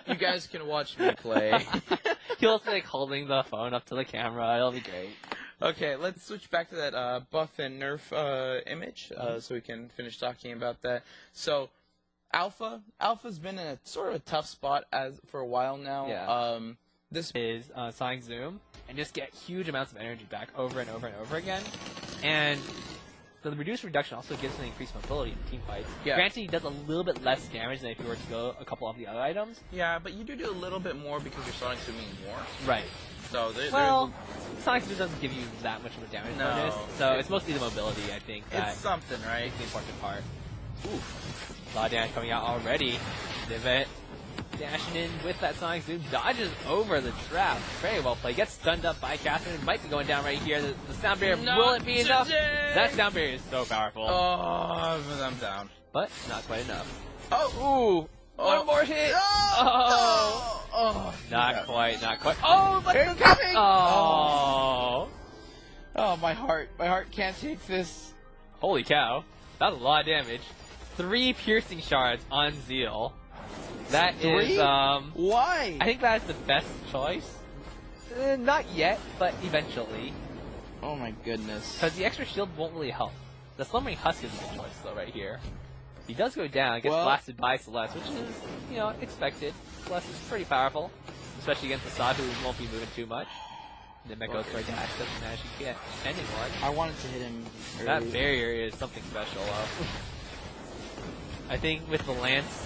You guys can watch me play. He'll be like holding the phone up to the camera. It'll be great. Okay, let's switch back to that buff and nerf image, so we can finish talking about that. So, Alpha's been in a sort of a tough spot for a while now. Yeah. This is Sonic Zoom and just get huge amounts of energy back over and over and over again, and the reduced reduction also gives him increased mobility in team fights. Yeah. Granted, he does a little bit less damage than if you were to go a couple of the other items. Yeah, but you do a little bit more because you're Sonic Zooming more. Right. So Sonic Zoom doesn't give you that much of a damage No. bonus, so it's mostly the mobility, I think, it's that something, right? is the important part. Ooh. A lot of damage coming out already. Divot dashing in with that Sonic Zoom, dodges over the trap. Very well played. Gets stunned up by Catherine. Might be going down right here. The sound barrier, will it be enough? That sound barrier is so powerful. Oh, I'm down. But not quite enough. Oh, ooh. One more hit. Oh. Not quite. Oh, but They're coming. Oh. Oh, my heart can't take this. Holy cow. That was a lot of damage. 3 piercing shards on Zeal. That is, Why? I think that is the best choice. Not yet, but eventually. Oh my goodness. Because the extra shield won't really help. The Slumbering Husk is a good choice, though, right here. He does go down, gets blasted by Celeste, which is, expected. Celeste is pretty powerful, especially against Assad, who won't be moving too much. Nimmet goes for a dash, doesn't manage to get anyone. I wanted to hit him early. That barrier is something special, though. I think with the Lance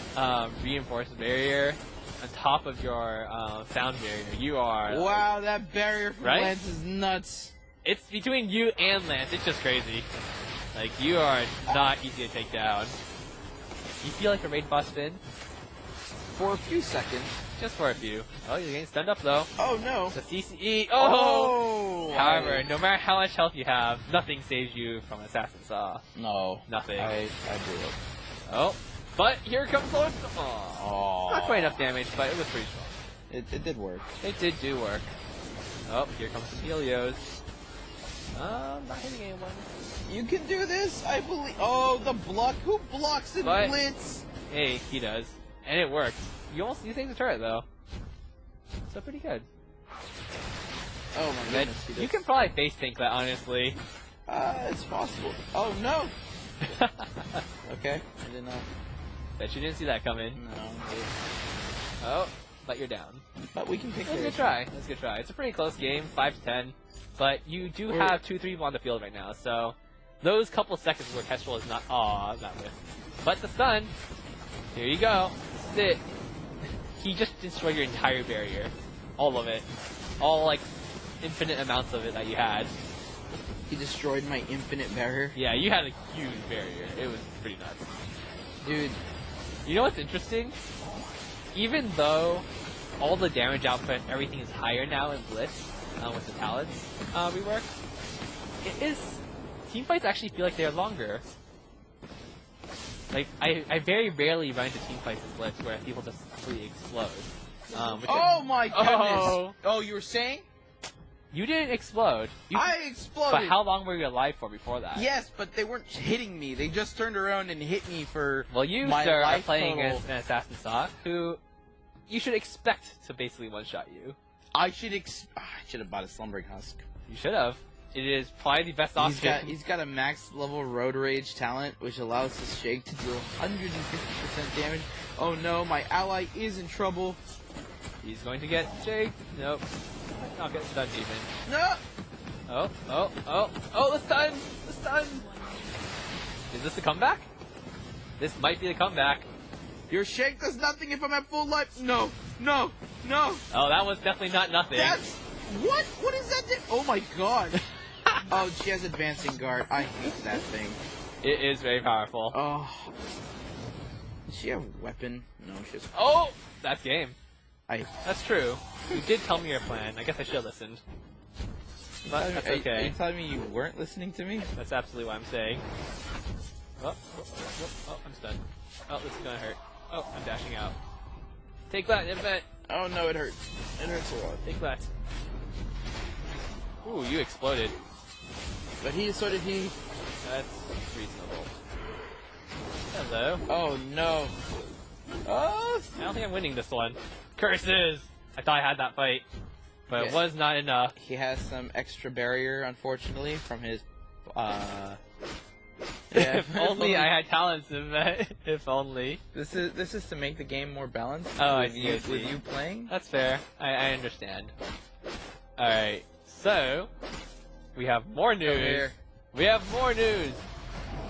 reinforced barrier on top of your sound barrier, you are... Wow, that barrier from right? Lance is nuts. It's between you and Lance, it's just crazy. Like, you are not easy to take down. You feel like a raid boss Finn? For a few seconds. Just for a few. Oh, you're getting stunned up, though. Oh, no. The CCE. Oh! However, no matter how much health you have, nothing saves you from Assassin Saw. No. Nothing. I blew it. Oh, but here comes Gost. Oh, not quite enough damage, but it was pretty strong. It did work. It did do work. Oh, here comes some Helios. Not hitting anyone. You can do this, I believe. Oh, the block. Who blocks in But- Blitz? Hey, he does, and it worked. You saved the turret though, so pretty good. Oh my But goodness. He you does. can probably face tank that, honestly. It's possible. Oh no. Okay. I didn't know. Bet you didn't see that coming. No. Oh, but you're down. But we can pick That's a it. good try. That's a good try. It's a pretty close game, 5-10. But you do We're- have 2-3 people on the field right now, so those couple seconds where Kestrel is not. Aw, not with. But the stun. Here you go. This is it. He just destroyed your entire barrier. All of it. All, like, infinite amounts of it that you had. He destroyed my infinite barrier. Yeah, you had a huge barrier. It was pretty nuts. Dude, You know what's interesting? Even though all the damage output, everything is higher now in Blitz with the Talons rework, teamfights actually feel like they're longer. Like, I very rarely run into teamfights in Blitz where people just completely explode. oh my goodness! Oh. You were saying? You didn't explode. I exploded! But how long were you alive for before that? Yes, but they weren't hitting me. They just turned around and hit me for Well, you, my sir, are life playing total. against an Assassin Saw who you should expect to basically one-shot you. I should have bought a Slumbering Husk. You should have. It is probably the best option. He's got a max level Road Rage talent, which allows his Shake to deal 150% damage. Oh no, my ally is in trouble. He's going to get shaked. Nope. Might not get stunned even. No! Oh, the stun! The stun! Is this a comeback? This might be the comeback. Your Shake does nothing if I'm at full life. No! No! No! Oh, that was definitely not nothing. That's... What? What is that? Oh my god. Oh, she has Advancing Guard. I hate that thing. It is very powerful. Oh. Does she have a weapon? No, she has... Oh! That's game. I... That's true. You did tell me your plan. I guess I should have listened. But that's Are okay. you telling me you weren't listening to me? That's absolutely what I'm saying. Oh, I'm stunned. Oh, this is gonna hurt. Oh, I'm dashing out. Take that, Invent! Oh no, it hurts. It hurts a lot. Take that. Ooh, you exploded. But so did he. That's reasonable. Hello. Oh no. Oh! I don't think I'm winning this one. Curses! I thought I had that fight. But it was not enough. He has some extra barrier, unfortunately, from his, Yeah. If only I had talents, if only. This is to make the game more balanced. Oh, I with see, I see. With you playing. That's fair. I understand. Alright, so we have more news. here. We have more news.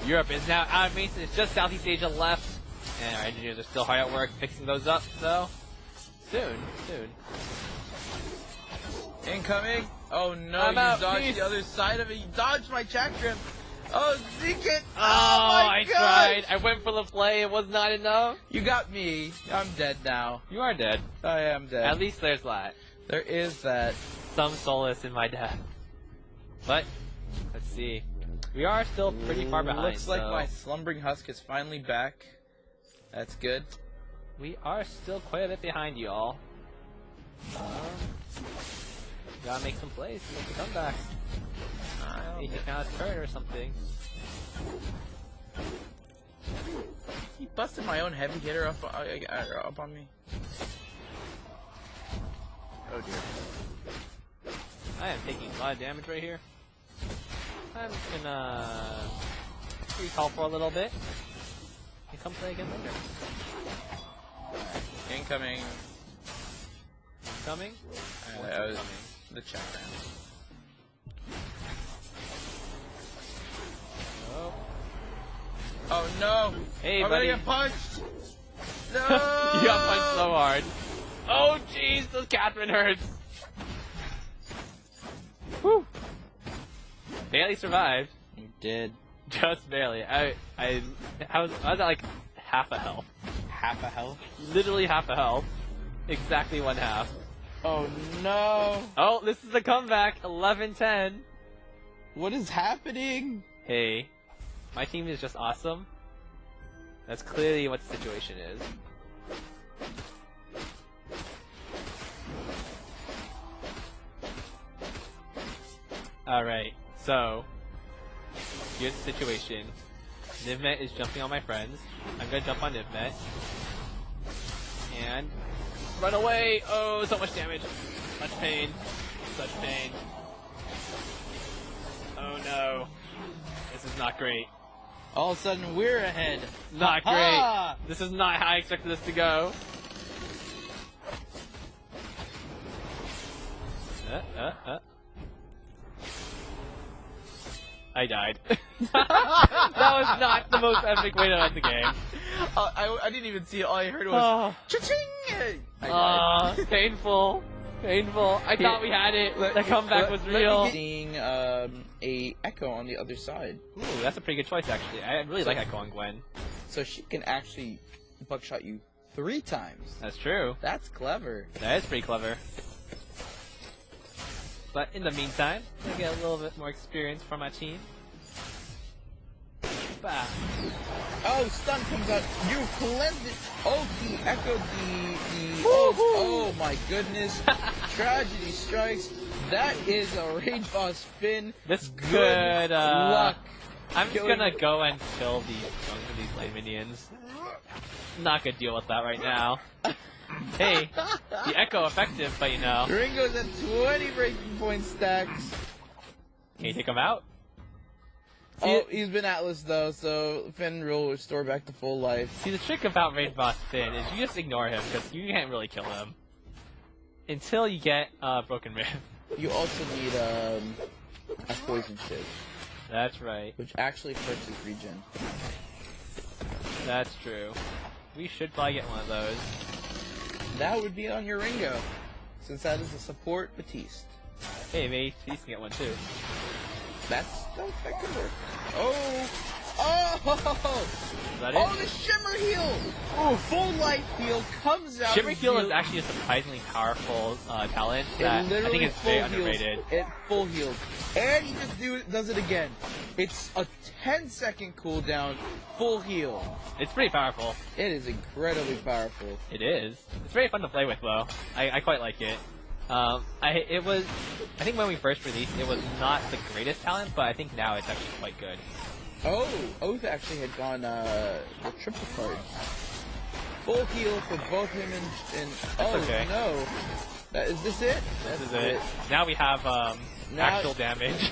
Europe is now out of maintenance. It's just Southeast Asia left. And our engineers are still hard at work fixing those up, so soon. Incoming. Oh no, I'm you out. dodged Peace. the other side of it. You dodged my chakram. Oh, Zeke it. Oh, my I God. tried. I went for the play. It was not enough. You got me. I'm dead now. You are dead. I am dead. At least there's that. There is that. Some solace in my death. But, let's see. We are still pretty far behind. Looks like so my Slumbering Husk is finally back. That's good. we are still quite a bit behind you all. Gotta make some plays to make the comeback. Maybe take out a turret or something. He busted my own heavy hitter up on me. Oh dear. I am taking a lot of damage right here. I'm just gonna recall for a little bit and come play again later. Incoming. Coming? What's I was incoming? the chakram. Oh. Oh no! Hey, I'm buddy. gonna get punched! No! You got punched so hard. Oh, jeez, this Catherine hurts. Whew. Barely survived. You did. Just barely. I was at like half a health. Half a health? Literally half a health. Exactly one half. Oh no! Oh, this is a comeback. 11-10. What is happening? Hey, my team is just awesome. That's clearly what the situation is. Alright, so here's the situation. Nivmet is jumping on my friends. I'm gonna jump on Nivmet. And run away! Oh, so much damage. Such pain. Such pain. Oh no. This is not great. All of a sudden, we're ahead. Not Ha-ha! great. This is not how I expected this to go. I died. That was not the most epic way to end the game. I didn't even see it. All I heard was cha-ching! I died. Painful. Painful. I thought we had it. The comeback was real. Seeing a Echo on the other side. Ooh, that's a pretty good choice, actually. I really like Echo on Gwen. So she can actually buckshot you 3 times. That's true. That's clever. That is pretty clever. But in the meantime, we'll get a little bit more experience from our team. Bah. Oh, stun comes out. You cleansed it. Oh, the Echo, the oh my goodness. Tragedy strikes. That is a Rage Boss spin. This Good could, luck. I'm just gonna go and kill these lane minions. Not gonna deal with that right now. Hey, the Echo effective, but you know. Ringo's at 20 breaking point stacks. Can you take him out? Oh, he's been Atlas though, so Finn will restore back to full life. See, the trick about Raid Boss Finn is you just ignore him, because you can't really kill him. Until you get Broken Rib. You also need a poison shiv, That's right. which actually hurts his regen. That's true. We should probably get one of those. That would be on your Ringo, since that is a support Batiste. Hey, maybe he can get one too. That could work. Oh! Is that Oh, it? the Shimmer Heal! Oh, full life heal comes out. Shimmer of Heal you. is actually a surprisingly powerful talent It that I literally think is very full heals. underrated. It full heals. And he just does it again. It's a 10-second cooldown, full heal. It's pretty powerful. It is incredibly powerful. It is. It's very fun to play with, though. I quite like it. I think when we first released, it was not the greatest talent, but I think now it's actually quite good. Oh, Oath actually had gone the triple card. Full heal for both him and oh okay. no. Is this it? This is it. Now we have actual damage.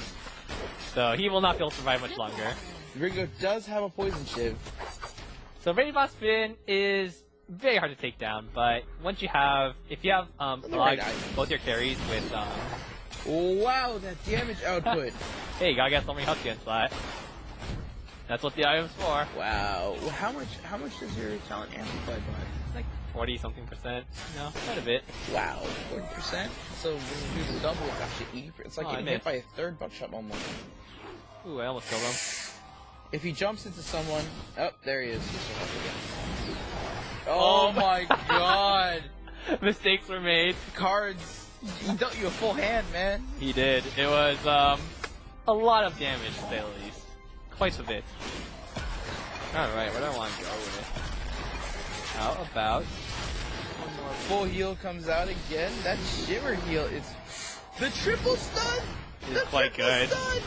So he will not be able to survive much longer. Ringo does have a poison shiv. So Raid Boss Finn is very hard to take down, but once you have, if you have both your carries with Wow, that damage output. hey, you gotta get so many health against that. That's what the item's for. Wow. Well, how much does your talent amplify by? Like 40-something%. No, quite a bit. Wow, 40%. So when you do the double, it's actually 80%. It's like Oh, getting hit by a third buckshot almost. Ooh, I almost killed him. If he jumps into someone, oh, there he is. Oh my god! Mistakes were made. Cards. He dealt you a full hand, man. He did. It was a lot of damage, to say the least. Quite a bit. Alright, where do I want to go with it? How about One more full heal comes out again. That Shimmer heal is the triple stun. It's quite good. Stun.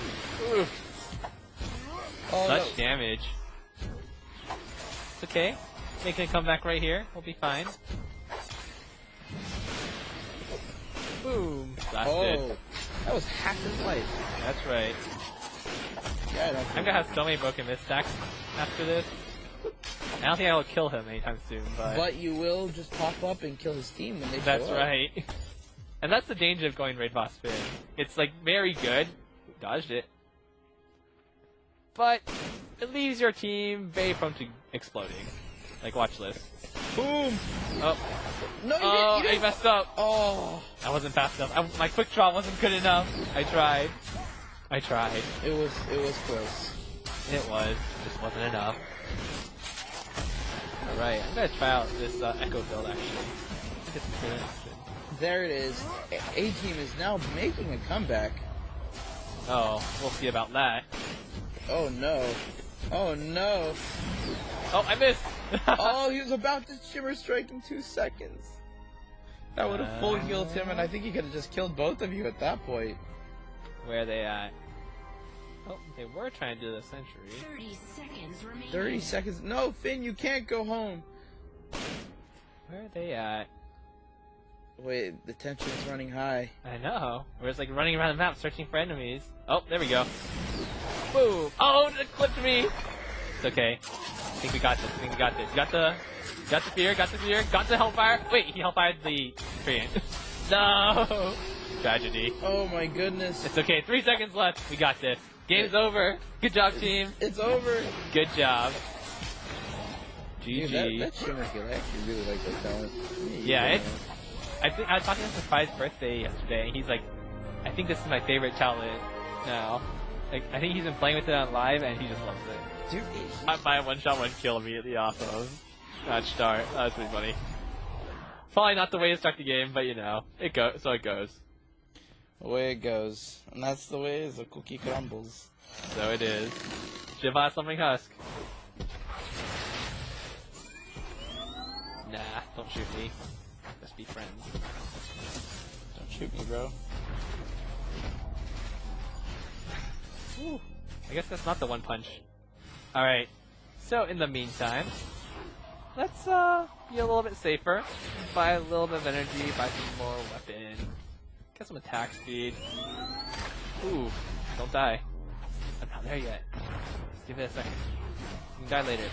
Oh, Such damage. It's okay. Making a comeback right here. We'll be fine. Boom. Blasted. Oh, that was half his life. That's right. Yeah, I'm gonna have so many broken mist stacks after this. I don't think I will kill him anytime soon, But you will just pop up and kill his team when they show that's up. right. And that's the danger of going Raid Boss Finn. It's like very good. Dodged it. But it leaves your team very prone to exploding. Like, watch this. Boom! Oh. No, you Oh, didn't. I messed up. Oh, I wasn't fast enough. My quick draw wasn't good enough. I tried. it was close. It was. Just wasn't enough. Alright, I'm gonna try out this Echo build, actually. I think it's good. there it is. A-Team is now making a comeback. Oh, we'll see about that. Oh no. Oh no. Oh, I missed! Oh, he was about to Shimmer Strike in 2 seconds. That would have full healed him, and I think he could have just killed both of you at that point. Where are they at? Oh, they were trying to do the century. 30 seconds remaining. 30 seconds. No, Finn, you can't go home. Where are they at? Wait, the tension is running high. I know. We're just like running around the map searching for enemies. Oh, there we go. Boom! Oh, it clipped me! It's okay. I think we got this. I think we got this. Got the fear, got the hellfire. Wait, he hellfired the Korean. No! Tragedy. Oh my goodness. It's okay. 3 seconds left. We got this. Game's over. Good job, team. It's over. Good job. Dude, GG. that Shimmer heal, I actually really like that talent. Yeah, I think I was talking to him for 5's birthday yesterday, and he's like, I think this is my favorite talent now. Like, I think he's been playing with it on live, and he just loves it. Dude, I buy a one-shot, one-kill immediately off of match start. That was pretty funny. Probably not the way to start the game, but you know, it goes. So it goes. the way it goes. And that's the way the cookie crumbles. So it is. Shiva something husk. Nah, don't shoot me. Let's be friends. Don't shoot me, bro. Whew. I guess that's not the one punch. Alright. So in the meantime, let's be a little bit safer. Buy a little bit of energy, buy some more weapon. Get some attack speed. Ooh, don't die. I'm not there yet. Let's give it a second. You can die later.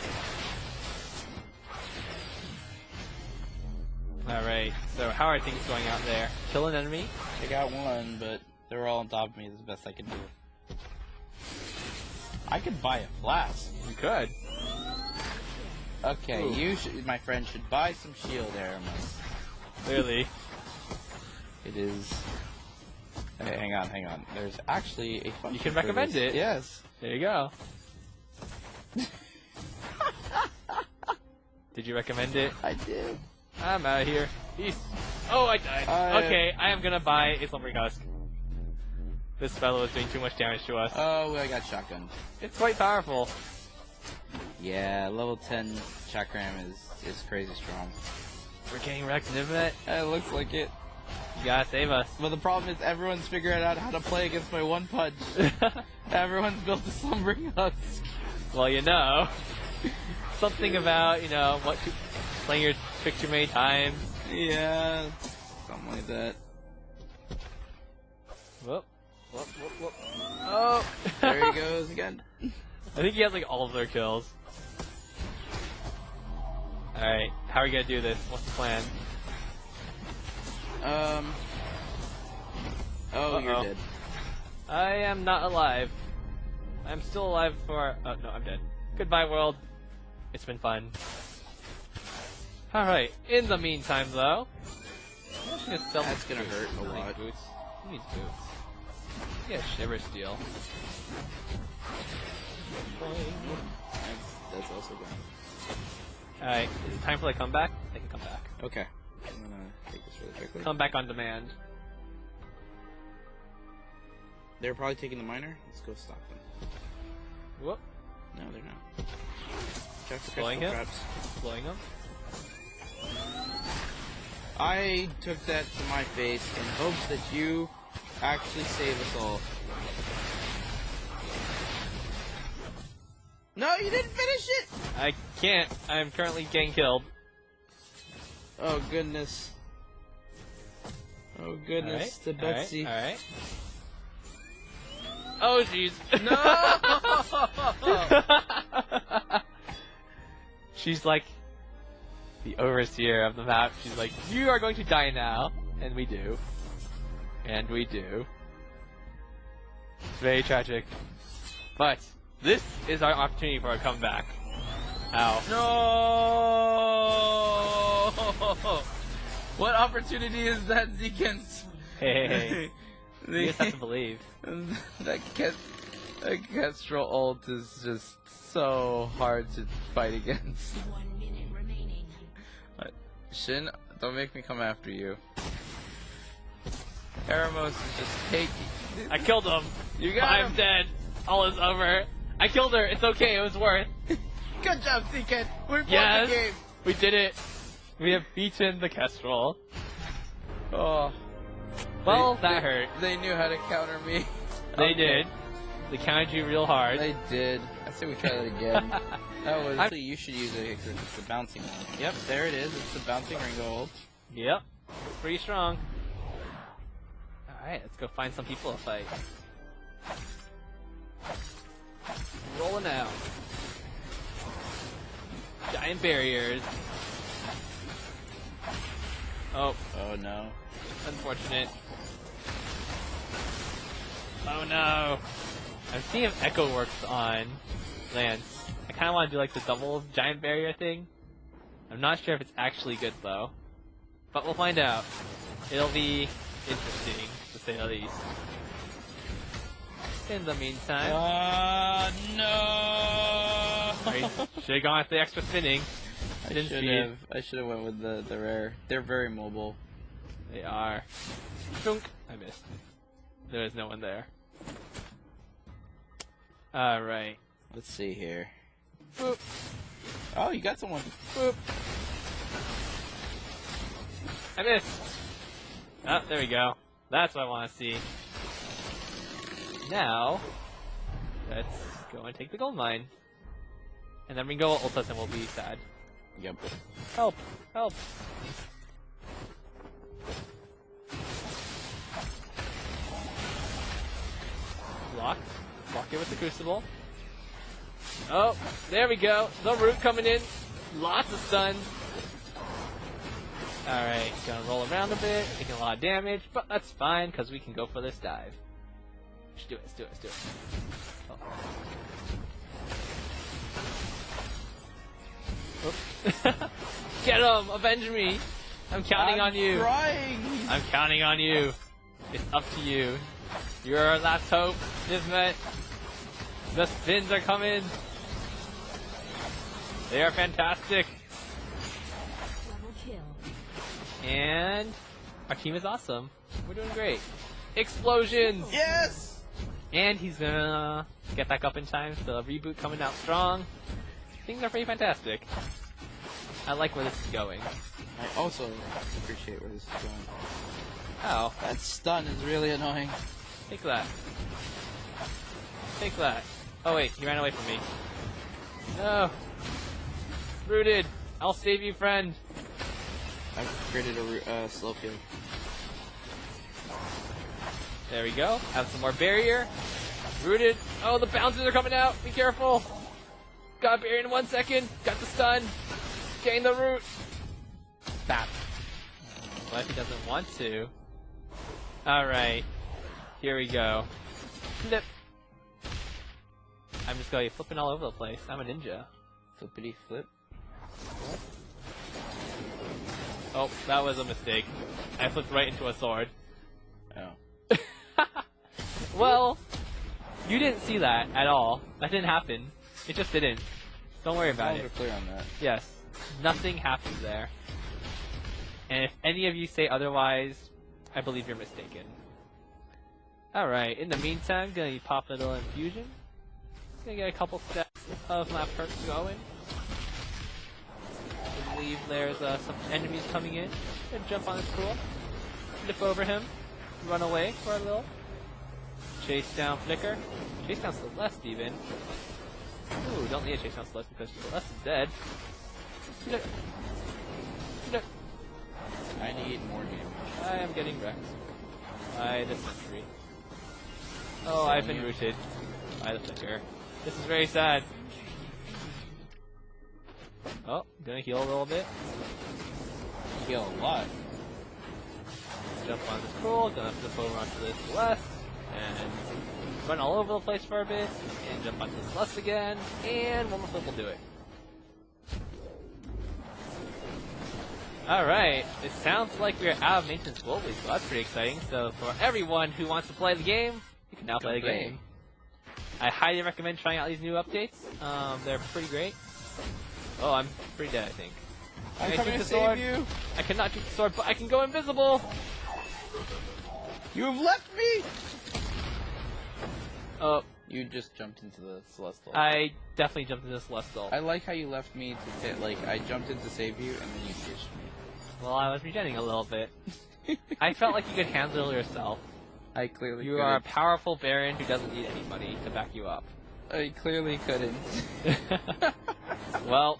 Alright, so how are things going out there? Kill an enemy? I got one, but they were all on top of me. That's the best I could do. I could buy a flask. You could. Okay, Ooh. you should, my friend, should buy some shield armor. Clearly. It is. Hey, hang on. There's actually a function. You can for recommend this. it. Yes. There you go. Did you recommend it? I did. I'm out of here. Peace. Oh, I died. Okay, I am gonna buy a Slumbering Husk. This fellow is doing too much damage to us. Oh, I got shotgun. It's quite powerful. Yeah, level 10 chakram is crazy strong. We're getting wrecked, isn't it? It looks like it. You gotta save us. But the problem is everyone's figuring out how to play against my one punch. Everyone's built a slumbering husk. Well, you know. Something about, you know, playing your trick too many times. Yeah, something like that. Whoop. Oh! There he goes again. I think he has like all of their kills. Alright, how are we gonna do this? What's the plan? Oh, you're dead. I am not alive. I'm still alive for... Oh, no, I'm dead. Goodbye, world. It's been fun. Alright, in the meantime, though... I'm just gonna sell That's these gonna boots. hurt a I think lot. Boots. Who needs boots? Yeah, Shiver Steel. That's also good. Alright, is it time for the comeback? They can come back. Okay. I'm gonna take this really quickly. Come back on demand. They're probably taking the miner. Let's go stop them. Whoop. No, they're not. Check the Blowing crystal him? traps. Blowing them. I took that to my face in hopes that you actually save us all. No, you didn't finish it! I can't. I'm currently getting killed. Oh, goodness. Oh, goodness. To Betsy. Alright. Oh, jeez. No! She's like the overseer of the map. She's like, you are going to die now. And we do. And we do. It's very tragic. But this is our opportunity for a comeback. Ow. No! What opportunity is that, Zekins? Hey. You just have to believe. that Kestrel ult is just so hard to fight against. 1 minute remaining. Shin, don't make me come after you. Eremos is just taking. I killed him. You got I'm him. dead. All is over. I killed her. It's okay. It was worth. Good job, Seekett. We won Yes. the game. We did it. We have beaten the Kestrel. Oh. Well, They- that they- hurt. They knew how to counter me. They Okay. did. They counted you real hard. They did. I say we try that again. That was. Actually, you should use it because it's the bouncing one. Yep, there it is. It's the bouncing Ringo ult. Yep. It's pretty strong. Alright, let's go find some people to fight. Rolling out. Giant barriers. Oh, Oh no. unfortunate. Oh no. I'm seeing if Echo works on Lance. I kind of want to do like the double giant barrier thing. I'm not sure if it's actually good though. But we'll find out. It'll be interesting, to say the least. In the meantime, No. should have gone with the extra spinning. I didn't see it. I should have went with the rare. They're very mobile. They are. Dunk. I missed. There is no one there. Alright. Let's see here. Boop. Oh, you got someone. Boop. I missed. Oh, there we go. That's what I want to see. Now, let's go and take the gold mine. And then we can go ult us and we'll be sad. Yep. Help! Help! Block. Block it with the crucible. Oh, there we go. The root coming in. Lots of stun. Alright, gonna roll around a bit, taking a lot of damage, but that's fine because we can go for this dive. Let's do it, let's do it, let's do it. Oh. Oops. Get him! Avenge me! I'm counting on you. Trying. I'm counting on you. It's up to you. You're our last hope, Nismet. The spins are coming. They are fantastic. Double kill. And our team is awesome. We're doing great. Explosions! Yes. And he's gonna get back up in time. So the reboot coming out strong. Things are pretty fantastic. I like where this is going. I also appreciate where this is going. Oh, That stun is really annoying. take that. Take that. Oh wait, he ran away from me. No. Rooted. I'll save you, friend. I've created a slow kill. There we go. Have some more barrier. Rooted. Oh, the bounces are coming out. Be careful. Got a barrier in 1 second. Got the stun. Gain the root. Bap. What if he doesn't want to? Alright. Here we go. Flip. I'm just going to be flipping all over the place. I'm a ninja. Flippity flip. Oh, that was a mistake. I flipped right into a sword. Oh. Well, you didn't see that at all. That didn't happen. It just didn't. Don't worry about We're it. clear on that. Yes. Nothing happened there. And if any of you say otherwise, I believe you're mistaken. Alright, in the meantime, gonna be pop a little infusion. Gonna get a couple steps of my perks going. I believe there's some enemies coming in. Gonna jump on this pool. Flip over him. Run away for a little. Chase down Flicker. Chase down Celeste even. Ooh, don't need to chase down Celeste because Celeste is dead. Look. Look. I need more damage. I am getting wrecked by the sentry. Oh, I've been rooted by the Flicker. This is very sad. Oh, gonna heal a little bit. Heal a lot. Jump on this pool, gonna flip over onto this Celeste, and run all over the place for a bit, and jump onto the Celeste again, and one more flip will do it. Alright, it sounds like we're out of maintenance globally, so that's pretty exciting. So for everyone who wants to play the game, you can now play the play. game. I highly recommend trying out these new updates. They're pretty great. Oh, I'm pretty dead, I think. I'm Can I coming shoot to the sword? save you. I cannot shoot the sword, but I can go invisible! You have left me! Oh, You just jumped into the Celestial. I definitely jumped into Celestial. I like how you left me to say, like, I jumped in to save you, and then you ditched me. Well, I was regenerating a little bit. I felt like you could handle it yourself. I clearly You couldn't. are a powerful Baron who doesn't need anybody to back you up. I clearly couldn't. Well,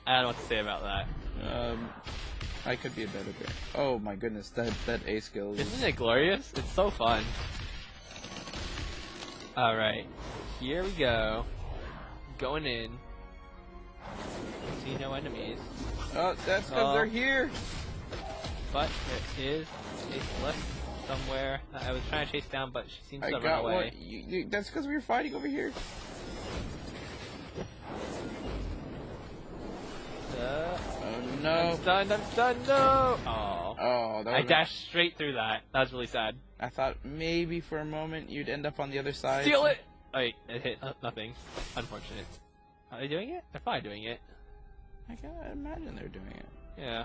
I don't know what to say about that. I could be a better Baron. Oh my goodness, that A skill is... Isn't it glorious? It's so fun. Alright, here we go. Going in. See no enemies. Oh, that's because they're here. But there is a Celeste somewhere that I was trying to chase down, but she seems to I have got run away. one. That's because we were fighting over here. Oh no. I'm stunned, no! Oh. Oh, that I was dashed straight through that. That was really sad. I thought maybe for a moment you'd end up on the other side. Steal it! Wait, it hit nothing. Unfortunate. Are they doing it? They're probably doing it. I can imagine they're doing it. Yeah.